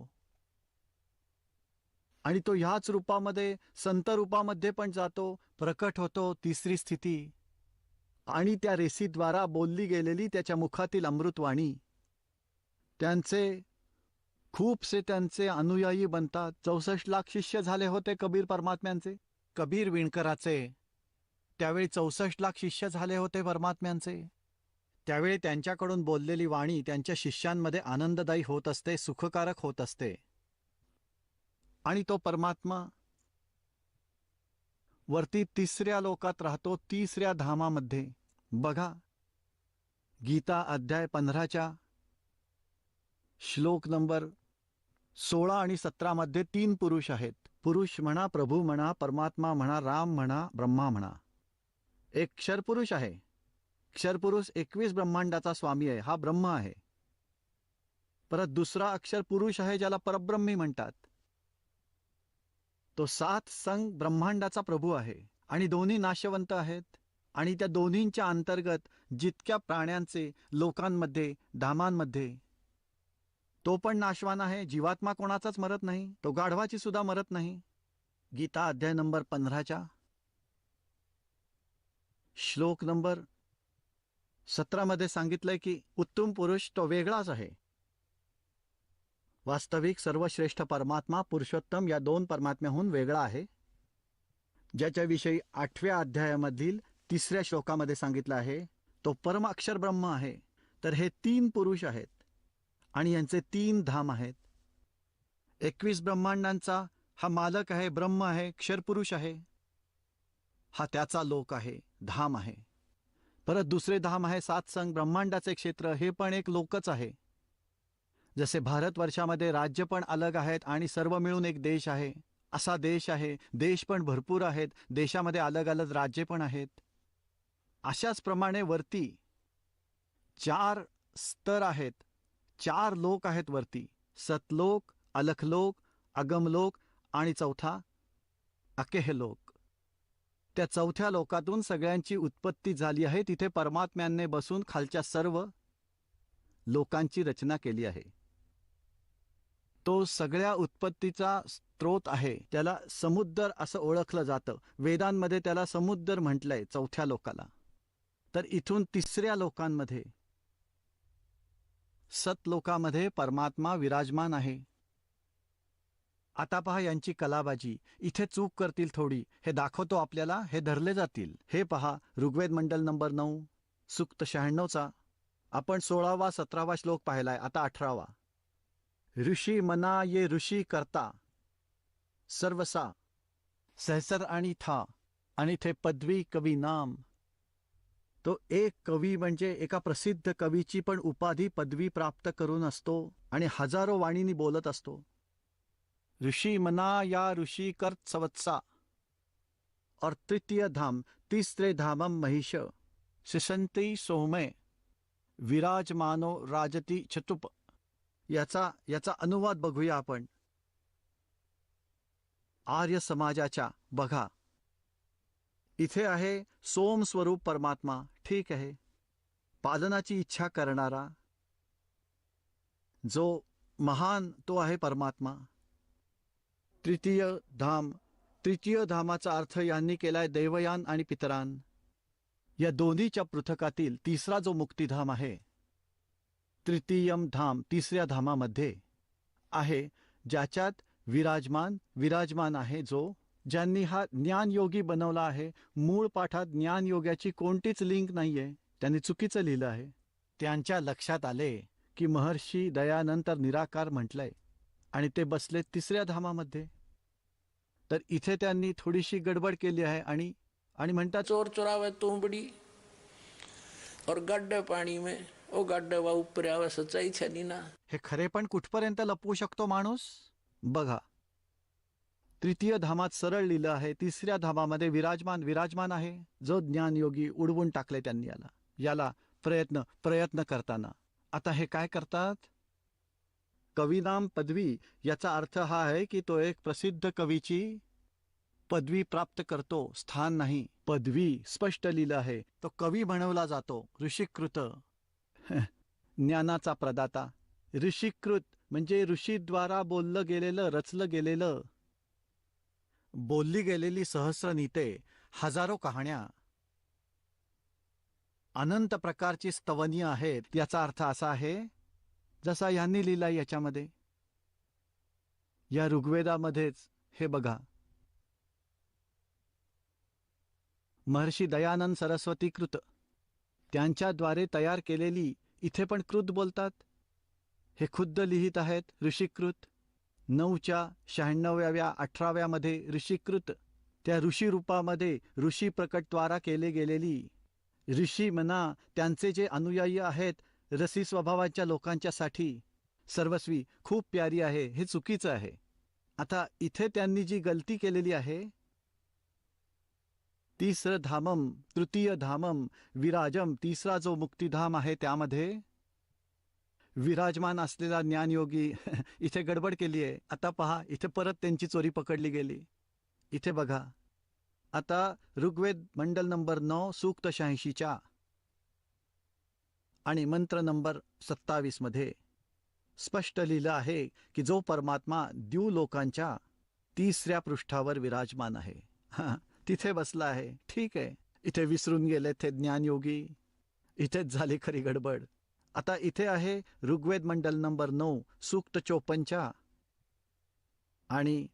आणि तो ह्याच रूपामध्ये संत रूपामध्ये पण जातो, प्रकट होतो. तिसरी स्थिती. आणि त्या रेसीद्वारा बोलली गेलेली त्याच्या मुखातील अमृतवाणी, खूपसे त्यांचे अनुयायी बनतात. 64 लाख शिष्य झाले होते कबीर परमात्म्यांचे, कबीर विणकराचे. त्यावेळी 64 लाख शिष्य झाले होते परमात्म्यांचे. त्यावेळी त्यांच्याकडून बोललेली वाणी त्यांच्या शिष्यांमध्ये आनंददायी होत असते, सुखकारक होत असते. आणि तो परमात्मा वरती तिसऱ्या लोकात राहतो, तिसऱ्या धामामध्ये. बघा, गीता अध्याय 15च्या श्लोक नंबर 16 आणि 17 मध्ये 3 पुरुष आहेत. पुरुष म्हणा, प्रभू म्हणा, परमात्मा म्हणा, राम म्हणा, ब्रह्मा म्हणा. एक क्षरपुरुष आहे. क्षरपुरुष 21 ब्रह्मांडाचा स्वामी आहे, हा ब्रह्म आहे. परत दुसरा अक्षर पुरुष आहे ज्याला परब्रह्मी म्हणतात. तो 7 संघ ब्रह्मांडाचा प्रभू आहे आणि दोन्ही नाशवंत आहेत. आणि त्या दोन्हींच्या अंतर्गत जितक्या प्राण्यांचे लोकांमध्ये, धामांमध्ये, तो पण नाशवान आहे. जीवात्मा कोणाचाच मरत नाही, तो गाढवाची सुद्धा मरत नाही. गीता अध्याय नंबर 15च्या श्लोक नंबर 17 मध्ये सांगितलंय की उत्तम पुरुष तो वेगळाच आहे. वास्तविक सर्वश्रेष्ठ परमात्मा पुरुषोत्तम या 2 परमात्म्याहून वेगळा आहे, ज्याच्याविषयी 8व्या अध्यायामधील 3ऱ्या श्लोकामध्ये सांगितलं आहे. तो परम अक्षर ब्रह्म आहे. तर हे 3 पुरुष आहेत आणि यांचे 3 धाम आहेत. 21 ब्रह्मांडांचा हा मालक आहे, ब्रह्म आहे, क्षरपुरुष आहे. हा त्याचा लोक आहे, धाम आहे. परत दुसरे धाम आहे 7 संघ ब्रह्मांडाचे क्षेत्र, हे पण एक लोकच आहे. जसे भारतवर्षामध्ये राज्य पण अलग आहेत आणि सर्व मिळून एक देश आहे, असा देश आहे. देश पण भरपूर आहेत, देशामध्ये अलग अलग राज्य पण आहेत. अशाच प्रमाणे वरती 4 स्तर आहेत, 4 लोक आहेत वरती. सतलोक, अलखलोक, अगमलोक आणि चौथा अकेहलोक. त्या चौथ्या लोकातून सगळ्यांची उत्पत्ती झाली आहे. तिथे परमात्म्यांनी बसून खालच्या सर्व लोकांची रचना केली आहे. तो सगळ्या उत्पत्तीचा स्रोत आहे. त्याला समुद्र असं ओळखलं जातं. वेदांमध्ये त्याला समुद्र म्हटलंय चौथ्या लोकाला. तर इथून 3ऱ्या लोकांमध्ये, सतलोकामध्ये परमात्मा विराजमान आहे. आता पहा यांची कलाबाजी. इथे चूक करतील थोडी, हे दाखवतो आपल्याला, हे धरले जातील. हे पहा, ऋग्वेद मंडल नंबर 9 सूक्त 96चा आपण 16वा 17वा श्लोक पाहिलाय. आता 18वा. ऋषी मना ये ऋषी करता सर्वसा सहसर आणि था आणि थे पदवी कवी नाम. तो एक कवी म्हणजे एका प्रसिद्ध कवीची पण उपाधी, पदवी प्राप्त करून असतो आणि हजारो वाणींनी बोलत असतो. ऋषि मना या ऋषि कर सवत्सा। और तृतीय धाम तीसरे धामम महिष सिसंती सोमे विराजमानो राजती चतुप। याचा अनुवाद बघूया आपण. आर्य समाजाच्या बघा, इथे आहे सोम स्वरूप परमात्मा, ठीक आहे, पालनाची इच्छा करणारा जो महान तो आहे परमात्मा. तृतीय धामाचा अर्थ यांनी केलाय देवयान आणि पितरान. या दोन्हीच्या पृथकातील तिसरा जो मुक्तिधाम आहे, तृतीयम धाम, तिसऱ्या धामामध्ये आहे, ज्याच्यात विराजमान आहे, जो ज्यांनी हा ज्ञानयोगी बनवला आहे. मूळ पाठात ज्ञानयोगाची कोणतीच लिंक नाहीये, त्यांनी चुकीचं लिहिलं आहे. त्यांच्या लक्षात आले की महर्षी दयानंतर निराकार म्हटलंय आणि ते बसले तिसऱ्या धामामध्ये. तर इथे त्यांनी थोडीशी गडबड केली आहे आणि म्हणतात चोर चुरावे तुंबड़ी और गड्ढे पाणी में ओ गड्ढे वा ऊपर आवे सच्चाई छनी ना. हे खरे पण कुठपर्यंत लपवू शकतो माणूस. बघा, तृतीय धामात सरळ लिहिलं आहे, तिसऱ्या धामामध्ये विराजमान आहे, जो ज्ञानयोगी. उडवून टाकले त्यांनी याला प्रयत्न करताना. आता हे काय करतात, कविनाम पदवी. याचा अर्थ हा आहे की तो एक प्रसिद्ध कवीची पदवी प्राप्त करतो, स्थान नाही, पदवी. स्पष्ट लिहिलं आहे. तो कवी बनवला जातो, ऋषिकृत, ज्ञानाचा प्रदाता. ऋषिकृत म्हणजे ऋषीद्वारा बोललं गेलेलं, रचलं गेलेलं, बोलली गेलेली सहस्र नीते, हजारो कहाण्या, अनंत प्रकारची स्तवनीय आहेत. याचा अर्थ असा आहे जसा यांनी लिहिला याच्यामध्ये, या ऋग्वेदामध्येच. हे बघा, महर्षी दयानंद सरस्वती कृत, त्यांच्याद्वारे तयार केलेली. इथे पण कृत बोलतात, हे खुद्द लिहित आहेत ऋषिकृत. 9च्या 96व्या 18व्यामध्ये ऋषिकृत, त्या ऋषी रूपामध्ये ऋषी प्रकटद्वारा केले गेलेली. ऋषी म्हणा, त्यांचे जे अनुयायी आहेत रसी स्वभावाच्या लोकांच्यासाठी सर्वस्वी, खूप प्यारी आहे. हे चुकीचं आहे. आता इथे त्यांनी जी गलती केलेली आहे, तिसरं धामम, तृतीय धामम, विराजम, तिसरा जो मुक्तिधाम आहे त्यामध्ये विराजमान असलेला ज्ञानयोगी. इथे गडबड केली आहे. आता पहा, इथे परत त्यांची चोरी पकडली गेली. इथे बघा, आता ऋग्वेद मंडल नंबर 9 सूक्त 86च्या आणि मंत्र नंबर 27 मध्ये स्पष्ट लिहिलं आहे की जो परमात्मा द्यूलोकांच्या तिसऱ्या पृष्ठावर विराजमान आहे, तिथे बसला आहे. ठीक आहे, इथे विसरून गेले ते ज्ञानयोगी, इथेच झाली खरी गडबड. आता इथे आहे ऋग्वेद मंडल नंबर 9 सूक्त 54च्या आणि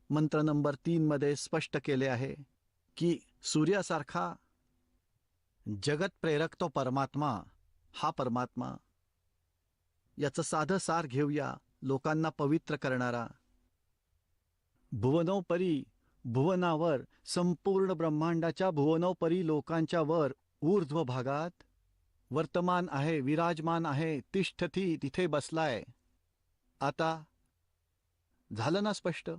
मंत्र नंबर 3 मध्ये स्पष्ट केले आहे की सूर्यासारखा जगत प्रेरक तो परमात्मा, हा परमात्मा. याचं साधं सार घेऊया, लोकांना पवित्र करणारा. भुवनोपरी, भुवनावर, संपूर्ण ब्रह्मांडाच्या भुवनोपरी लोकांच्या वर ऊर्ध्व भागात वर्तमान आहे, विराजमान आहे, तिष्ठती, तिथे बसलाय. आता झालं ना स्पष्ट.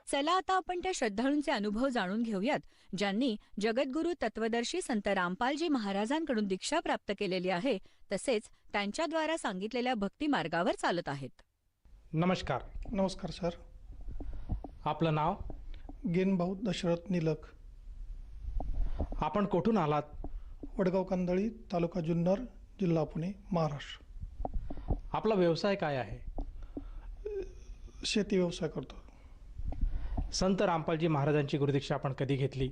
चला आता आपण त्या श्रद्धाळूंचे अनुभव जाणून घेऊयात, ज्यांनी जगद्गुरू तत्वदर्शी संत रामपालजी महाराजांकडून दीक्षा प्राप्त केलेली आहे, तसेच त्यांच्याद्वारा सांगितलेल्या भक्ती मार्गावर चालत आहेत. नमस्कार सर. आपलं नाव? गेनभाऊ दशरथ निलक. आपण कुठून आलात? वडगाव कंदळी, तालुका जुन्नर, जिल्हा पुणे, महाराष्ट्र. आपला व्यवसाय काय आहे? शेती व्यवसाय करतो. संत रामपालजी महाराजांची गुरुदीक्षा आपण कधी घेतली?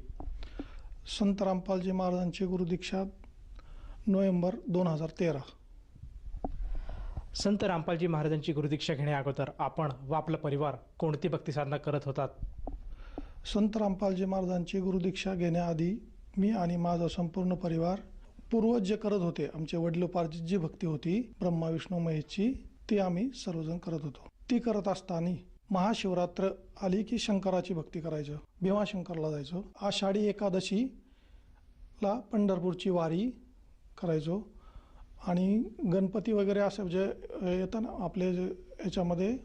संत रामपालजी महाराजांची गुरुदीक्षा नोव्हेंबर 2013. संत रामपालजी महाराजांची गुरुदीक्षा घेण्या अगोदर आपण व आपला परिवार कोणती भक्ती साधना करत होतात? संत रामपालजी महाराजांची गुरुदीक्षा घेण्याआधी मी आणि माझा संपूर्ण परिवार पूर्वज जे करत होते, आमचे वडिलोपार्जित जी भक्ती होती ब्रह्मा विष्णू महेशची, ती आम्ही सर्वजण करत होतो. ती करत असताना महाशिवरात्र आली की शंकराची भक्ती करायचो, भीमाशंकरला जायचो. आषाढी एकादशीला पंढरपूरची वारी करायचो. आणि गणपती वगैरे असे म्हणजे येतं ना आपले याच्यामध्ये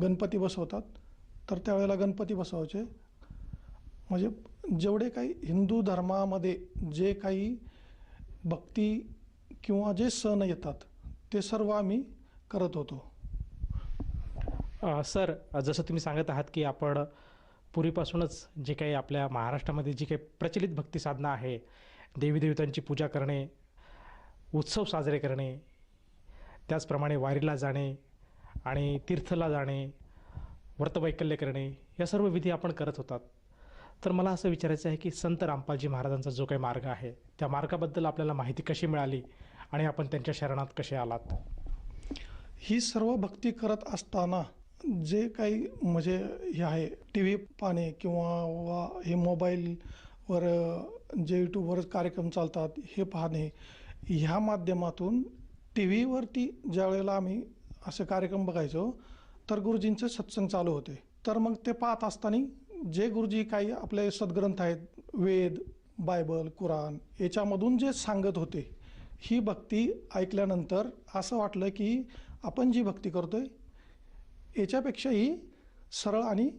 गणपती बसवतात, तर त्यावेळेला गणपती बसवायचे. म्हणजे जेवढे काही हिंदू धर्मामध्ये जे काही भक्ती किंवा जे सण येतात ते सर्व आम्ही करत होतो. सर, जसं तुम्ही सांगत आहात की आपण पूर्वीपासूनच जे काही आपल्या महाराष्ट्रामध्ये जी काही प्रचलित भक्ती साधना आहे, देवी देवतांची पूजा करणे, उत्सव साजरे करणे, त्याचप्रमाणे वारीला जाणे आणि तीर्थला जाणे, व्रतवैकल्य करणे, या सर्व विधी आपण करत होतात. तर मला असं विचारायचं आहे की संत रामपालजी महाराजांचा जो काही मार्ग आहे, त्या मार्गाबद्दल आपल्याला माहिती कशी मिळाली आणि आपण त्यांच्या शरणात कसे आलात? ही सर्व भक्ती करत असताना जे काही म्हणजे हे आहे टी व्ही पाहणे किंवा हे मोबाईलवर जे यूट्यूबवर कार्यक्रम चालतात हे पाहणे, ह्या माध्यमातून टी व्हीवरती ज्या वेळेला आम्ही असे कार्यक्रम बघायचो तर गुरुजींचे सत्संग चालू होते. तर मग ते पाहत असताना जे गुरुजी काही आपले सद्ग्रंथ आहेत, वेद, बायबल, कुराण, याच्यामधून जे सांगत होते, ही भक्ती ऐकल्यानंतर असं वाटलं की आपण जी भक्ती करतोय याच्यापेक्षाही सरळ आणि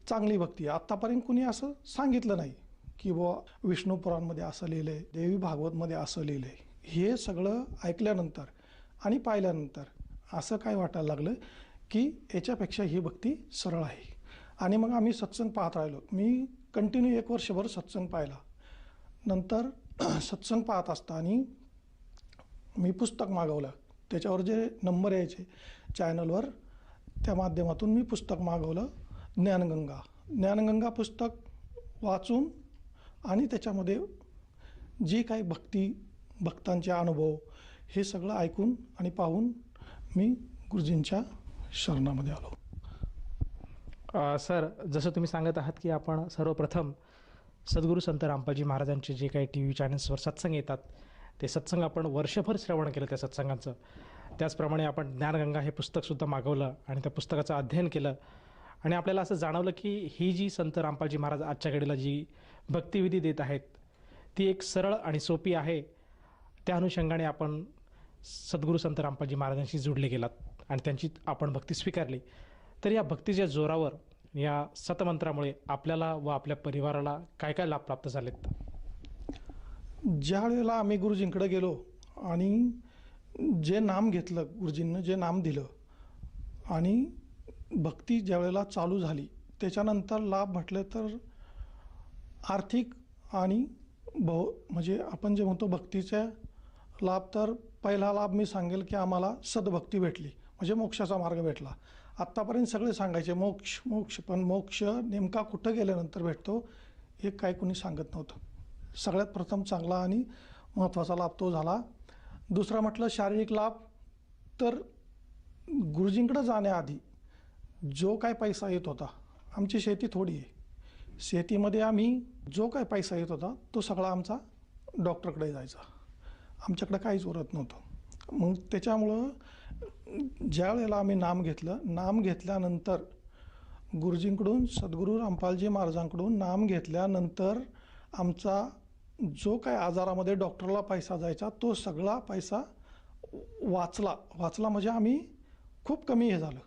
चांगली भक्ती आहे. आत्तापर्यंत कुणी असं सांगितलं नाही की बुवा विष्णू पुराणमध्ये असं लिहिलं आहे, देवी भागवतमध्ये असं लिहिलं आहे. हे सगळं ऐकल्यानंतर आणि पाहिल्यानंतर असं काय वाटायला लागलं की याच्यापेक्षा ही भक्ती सरळ आहे. आणि मग आम्ही सत्संग पाहत राहिलो. मी कंटिन्यू 1 वर्षभर सत्संग पाहिला. नंतर सत्संग पाहत असताना मी पुस्तक मागवलं. त्याच्यावर जे नंबर यायचे चॅनलवर, त्या माध्यमातून मी पुस्तक मागवलं, ज्ञानगंगा पुस्तक वाचून आणि त्याच्यामध्ये जी काही भक्तांचे अनुभव हे सगळं ऐकून आणि पाहून मी गुरुजींच्या शरणामध्ये आलो. सर, जसं तुम्ही सांगत आहात की आपण सर्वप्रथम सद्गुरू संत रामपालजी महाराजांचे जे काही टी व्ही चॅनल्सवर सत्संग येतात ते सत्संग आपण वर्षभर श्रवण केलं त्या सत्संगाचं. त्याचप्रमाणे आपण ज्ञानगंगा हे पुस्तकसुद्धा मागवलं आणि त्या पुस्तकाचं अध्ययन केलं आणि आपल्याला असं जाणवलं की ही जी संत रामपालजी महाराज आजच्या घडीला जी भक्तिविधी देत आहेत ती एक सरळ आणि सोपी आहे. त्या अनुषंगाने आपण सद्गुरू संत रामपालजी महाराजांशी जुडले गेलात आणि त्यांची आपण भक्ती स्वीकारली. तर या भक्तीच्या जोरावर, या सतमंत्रामुळे आपल्याला व आपल्या परिवाराला काय काय लाभ प्राप्त झालेत? ज्या वेळेला आम्ही गुरुजींकडे गेलो आणि जे नाम घेतलं, गुरुजींनं जे नाम दिलं आणि भक्ती ज्या वेळेला चालू झाली, त्याच्यानंतर लाभ म्हटले तर आर्थिक आणि म्हणजे आपण जे म्हणतो भक्तीचे लाभ, तर पहिला लाभ मी सांगेल की आम्हाला सद्भक्ती भेटली, म्हणजे मोक्षाचा मार्ग भेटला. आत्तापर्यंत सगळे सांगायचे मोक्ष, पण मोक्ष नेमका कुठं गेल्यानंतर भेटतो हे काय कोणी सांगत नव्हतं. सगळ्यात प्रथम चांगला आणि महत्त्वाचा लाभ तो झाला. दुसरा म्हटलं शारीरिक लाभ, तर गुरुजींकडे जाण्याआधी जो काय पैसा येत होता, आमची शेती थोडी आहे, शेतीमध्ये आम्ही जो काय पैसा येत होता तो सगळा आमचा डॉक्टरकडे जायचा, आमच्याकडे काहीच उरत नव्हतं. मग त्याच्यामुळं ज्या वेळेला आम्ही नाम घेतलं, नाम घेतल्यानंतर गुरुजींकडून, सद्गुरू रामपालजी महाराजांकडून नाम घेतल्यानंतर आमचा जो काय आजारामध्ये डॉक्टरला पैसा जायचा तो सगळा पैसा वाचला म्हणजे आम्ही खूप कमी हे झालं.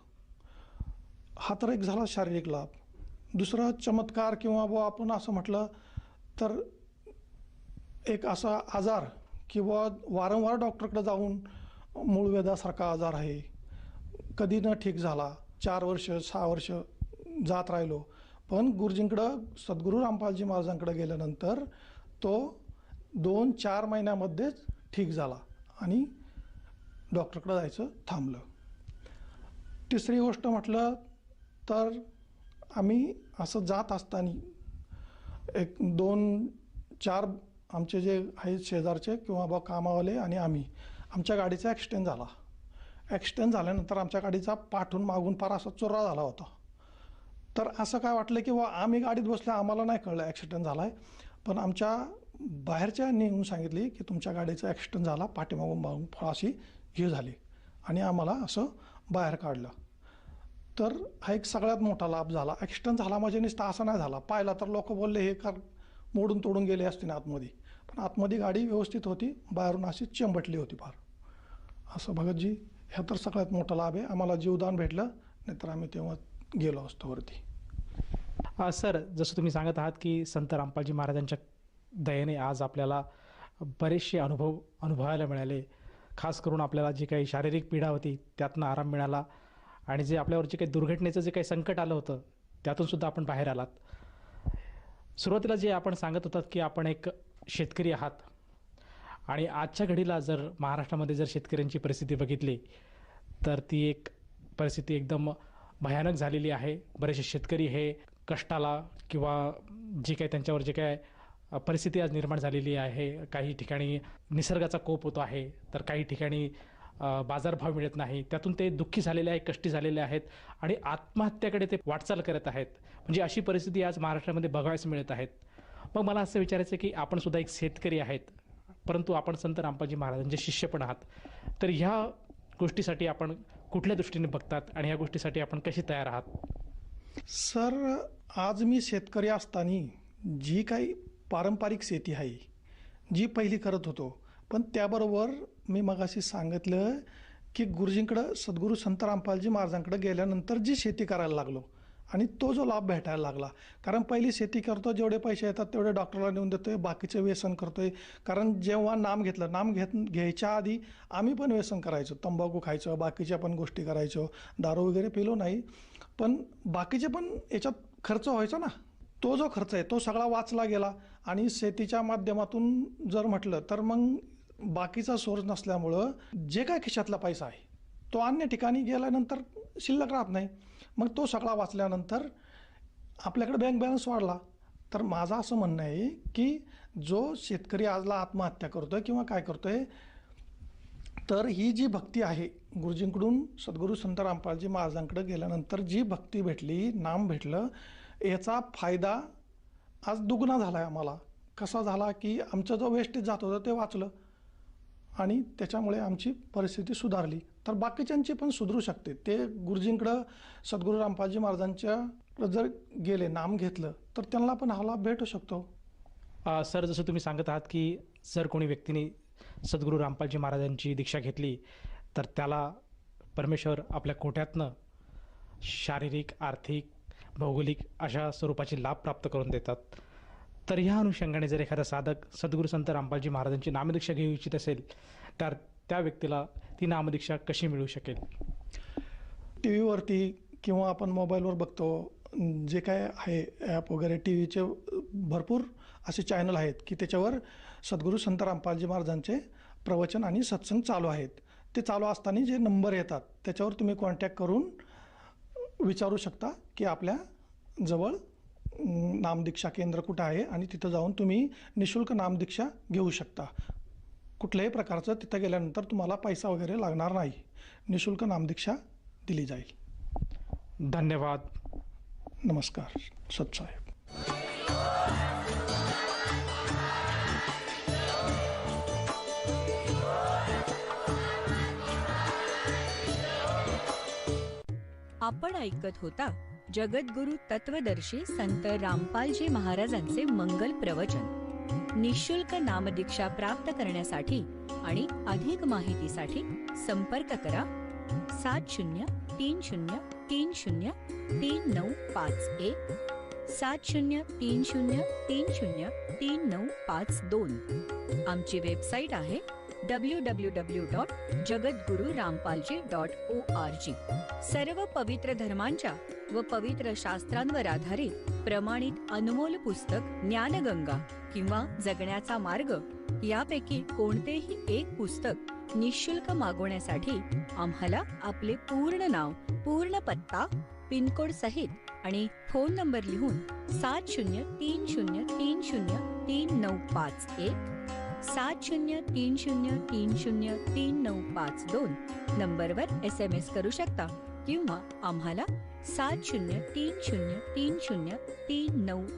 हा तर एक झाला शारीरिक लाभ. दुसरा चमत्कार किंवा आपण असं म्हटलं तर एक असा आजार किंवा वारंवार डॉक्टरकडे जाऊन मूळव्याधासारखा आजार आहे, कधी न ठीक झाला, 4 वर्ष 6 वर्ष जात राहिलो, पण गुरुजींकडं, सद्गुरू रामपालजी महाराजांकडे गेल्यानंतर तो 2-4 महिन्यामध्येच ठीक झाला आणि डॉक्टरकडे जायचं थांबलं. तिसरी गोष्ट म्हटलं तर आम्ही असं जात असताना 2-4 आमचे जे आहेत शेजारचे किंवा कामावाले आणि आमच्या गाडीचा ॲक्सिडेंट झाला. ॲक्सिडेंट झाल्यानंतर आमच्या गाडीचा पाठून मागून फार असा चोरा झाला होता. तर असं काय वाटलं की आम्ही गाडीत बसलो, आम्हाला नाही कळलं ॲक्सिडेंट झाला आहे, पण आमच्या बाहेरच्यांनी येऊन सांगितले की तुमच्या गाडीचा ॲक्सिडेंट झाला, पाठीमागून अशी हे झाली आणि आम्हाला असं बाहेर काढलं. तर हा एक सगळ्यात मोठा लाभ झाला. ॲक्सिडेंट झाला म्हणजे नुसता असं नाही झाला, पाहिला तर लोक बोलले हे मोडून तोडून गेले असते ना आतमध्ये, पण आतमध्ये गाडी व्यवस्थित होती, बाहेरून अशी चिंबटली होती फार. असं भगतजी, ह्या तर सगळ्यात मोठा लाभ आहे. आम्हाला जीवदान भेटलं, नाहीतर आम्ही तेव्हा गेलो असतो वरती. सर, जसं तुम्ही सांगत आहात की संत रामपालजी महाराजांच्या दयेने आज आपल्याला बरेचसे अनुभवायला मिळाले. खास करून आपल्याला जी काही शारीरिक पीडा होती त्यातनं आराम मिळाला आणि जे आपल्यावर जे काही दुर्घटनेचं जे काही संकट आलं होतं त्यातून सुद्धा आपण बाहेर आलात. सुरुवातीला जे आपण सांगत होतात की आपण एक शेतकरी आहात आणि आजच्या घडीला जर महाराष्ट्रामध्ये जर शेतकऱ्यांची परिस्थिती बघितली तर ती एक परिस्थिती एकदम भयानक झालेली आहे. बरेचसे शेतकरी हे कष्टाला किंवा जे काही त्यांच्यावर जे काय परिस्थिती आज निर्माण झालेली आहे, काही ठिकाणी निसर्गाचा कोप होतो आहे, तर काही ठिकाणी बाजारभाव मिळत नाही, त्यातून ते दुःखी झालेले आहेत, कष्टी झालेले आहेत आणि आत्महत्याकडे ते वाटचाल करत आहेत. म्हणजे अशी परिस्थिती आज महाराष्ट्रामध्ये बघायला मिळत आहेत. मग मला असं विचारायचं की आपण सुद्धा एक शेतकरी आहेत, परंतु आपण संत रामपालजी महाराजांचे शिष्य पण आहात. तर ह्या गोष्टीसाठी आपण कुठल्या दृष्टीने बघतात आणि ह्या गोष्टीसाठी आपण कशी तयार आहात? सर, आज मी शेतकरी असताना जी काही पारंपरिक शेती आहे, जी पहिली करत होतो, पण त्याबरोबर मी मगाशी सांगितलं की गुरुजींकडं, सद्गुरू संत रामपालजी महाराजांकडे गेल्यानंतर जी शेती करायला लागलो आणि तो जो लाभ भेटायला लागला. कारण पहिली शेती करतो, जेवढे पैसे येतात तेवढे डॉक्टरला नेऊन देतोय, बाकीचं व्यसन करतोय. कारण जेव्हा नाम घ्यायच्या आधी आम्ही पण व्यसन करायचो, तंबाखू खायचो, बाकीच्या पण गोष्टी करायचो, दारू वगैरे पिलो नाही, पण बाकीचे पण याच्यात खर्च व्हायचा ना. तो जो खर्च आहे तो सगळा वाचला गेला आणि शेतीच्या माध्यमातून जर म्हटलं तर मग बाकीचा सोर्स नसल्यामुळं जे काय खिशातला पैसा आहे तो अन्य ठिकाणी गेल्यानंतर शिल्लक राहत नाही. मग तो सगळा वाचल्यानंतर आपल्याकडे बँक बॅलन्स वाढला. तर माझं असं म्हणणं आहे की जो शेतकरी आजला आत्महत्या करतोय किंवा काय करतोय, तर ही जी भक्ती आहे गुरुजींकडून, सद्गुरू संत रामपालजी महाराजांकडे गेल्यानंतर जी भक्ती भेटली, नाम भेटलं, याचा फायदा आज दुगणा झाला आहे आम्हाला. कसा झाला की आमचं जो वेस्टेज जात होतं ते वाचलं आणि त्याच्यामुळे आमची परिस्थिती सुधारली. तर बाकीच्यांची पण सुधरू शकते. ते गुरुजींकडं, सद्गुरू रामपालजी महाराजांच्या जर गेले, नाम घेतलं, तर त्यांना पण हा लाभ भेटू शकतो. सर, जसं तुम्ही सांगत आहात की जर कोणी व्यक्तीने सद्गुरू रामपालजी महाराजांची दीक्षा घेतली तर त्याला परमेश्वर आपल्या कोट्यातनं शारीरिक, आर्थिक, भौगोलिक अशा स्वरूपाचे लाभ प्राप्त करून देतात. तर ह्या अनुषंगाने जर एखादा साधक सद्गुरू संत रामपालजी महाराजांची नामदीक्षा घेऊ इच्छित असेल तर त्या व्यक्तीला ती नामदीक्षा कशी मिळू शकेल? टी व्हीवरती किंवा आपण मोबाईलवर बघतो, जे काय आहे ॲप वगैरे, टी व्हीचे भरपूर असे चॅनल आहेत की त्याच्यावर सद्गुरू संत रामपालजी महाराजांचे प्रवचन आणि सत्संग चालू आहेत. ते चालू असताना जे नंबर येतात त्याच्यावर तुम्ही कॉन्टॅक्ट करून विचारू शकता की आपल्या जवळ नामदीक्षा केंद्र कुठं आहे आणि तिथं जाऊन तुम्ही निशुल्क नामदीक्षा घेऊ शकता. कुठल्याही प्रकारचं तिथं गेल्यानंतर तुम्हाला पैसा वगैरे लागणार नाही. निशुल्क नामदीक्षा दिली जाईल. धन्यवाद. नमस्कार सतसाहेब. आपण ऐकत होता जगद्गुरु तत्वदर्शी संत रामपालजी महाराजांचे मंगल प्रवचन. निशुल्क नामदीक्षा प्राप्त करण्यासाठी आणि अधिक माहितीसाठी संपर्क करा 7030303951 7030303952. आमची वेबसाईट आहे www.jagadgururampalji.org. सर्व पवित्र धर्मांच्या व पवित्र शास्त्रांवर आधारित प्रमाणित अनमोल पुस्तक ज्ञानगंगा किंवा जगण्याचा मार्ग यापैकी कोणतेही एक पुस्तक निशुल्क मागवण्यासाठी आम्हाला आपले पूर्ण नाव, पूर्ण पत्ता, पिनकोड सहित आणि फोन नंबर लिहून 7030303951 7030303952 नंबरवर SMS करू शकता किंवा आम्हाला 70303039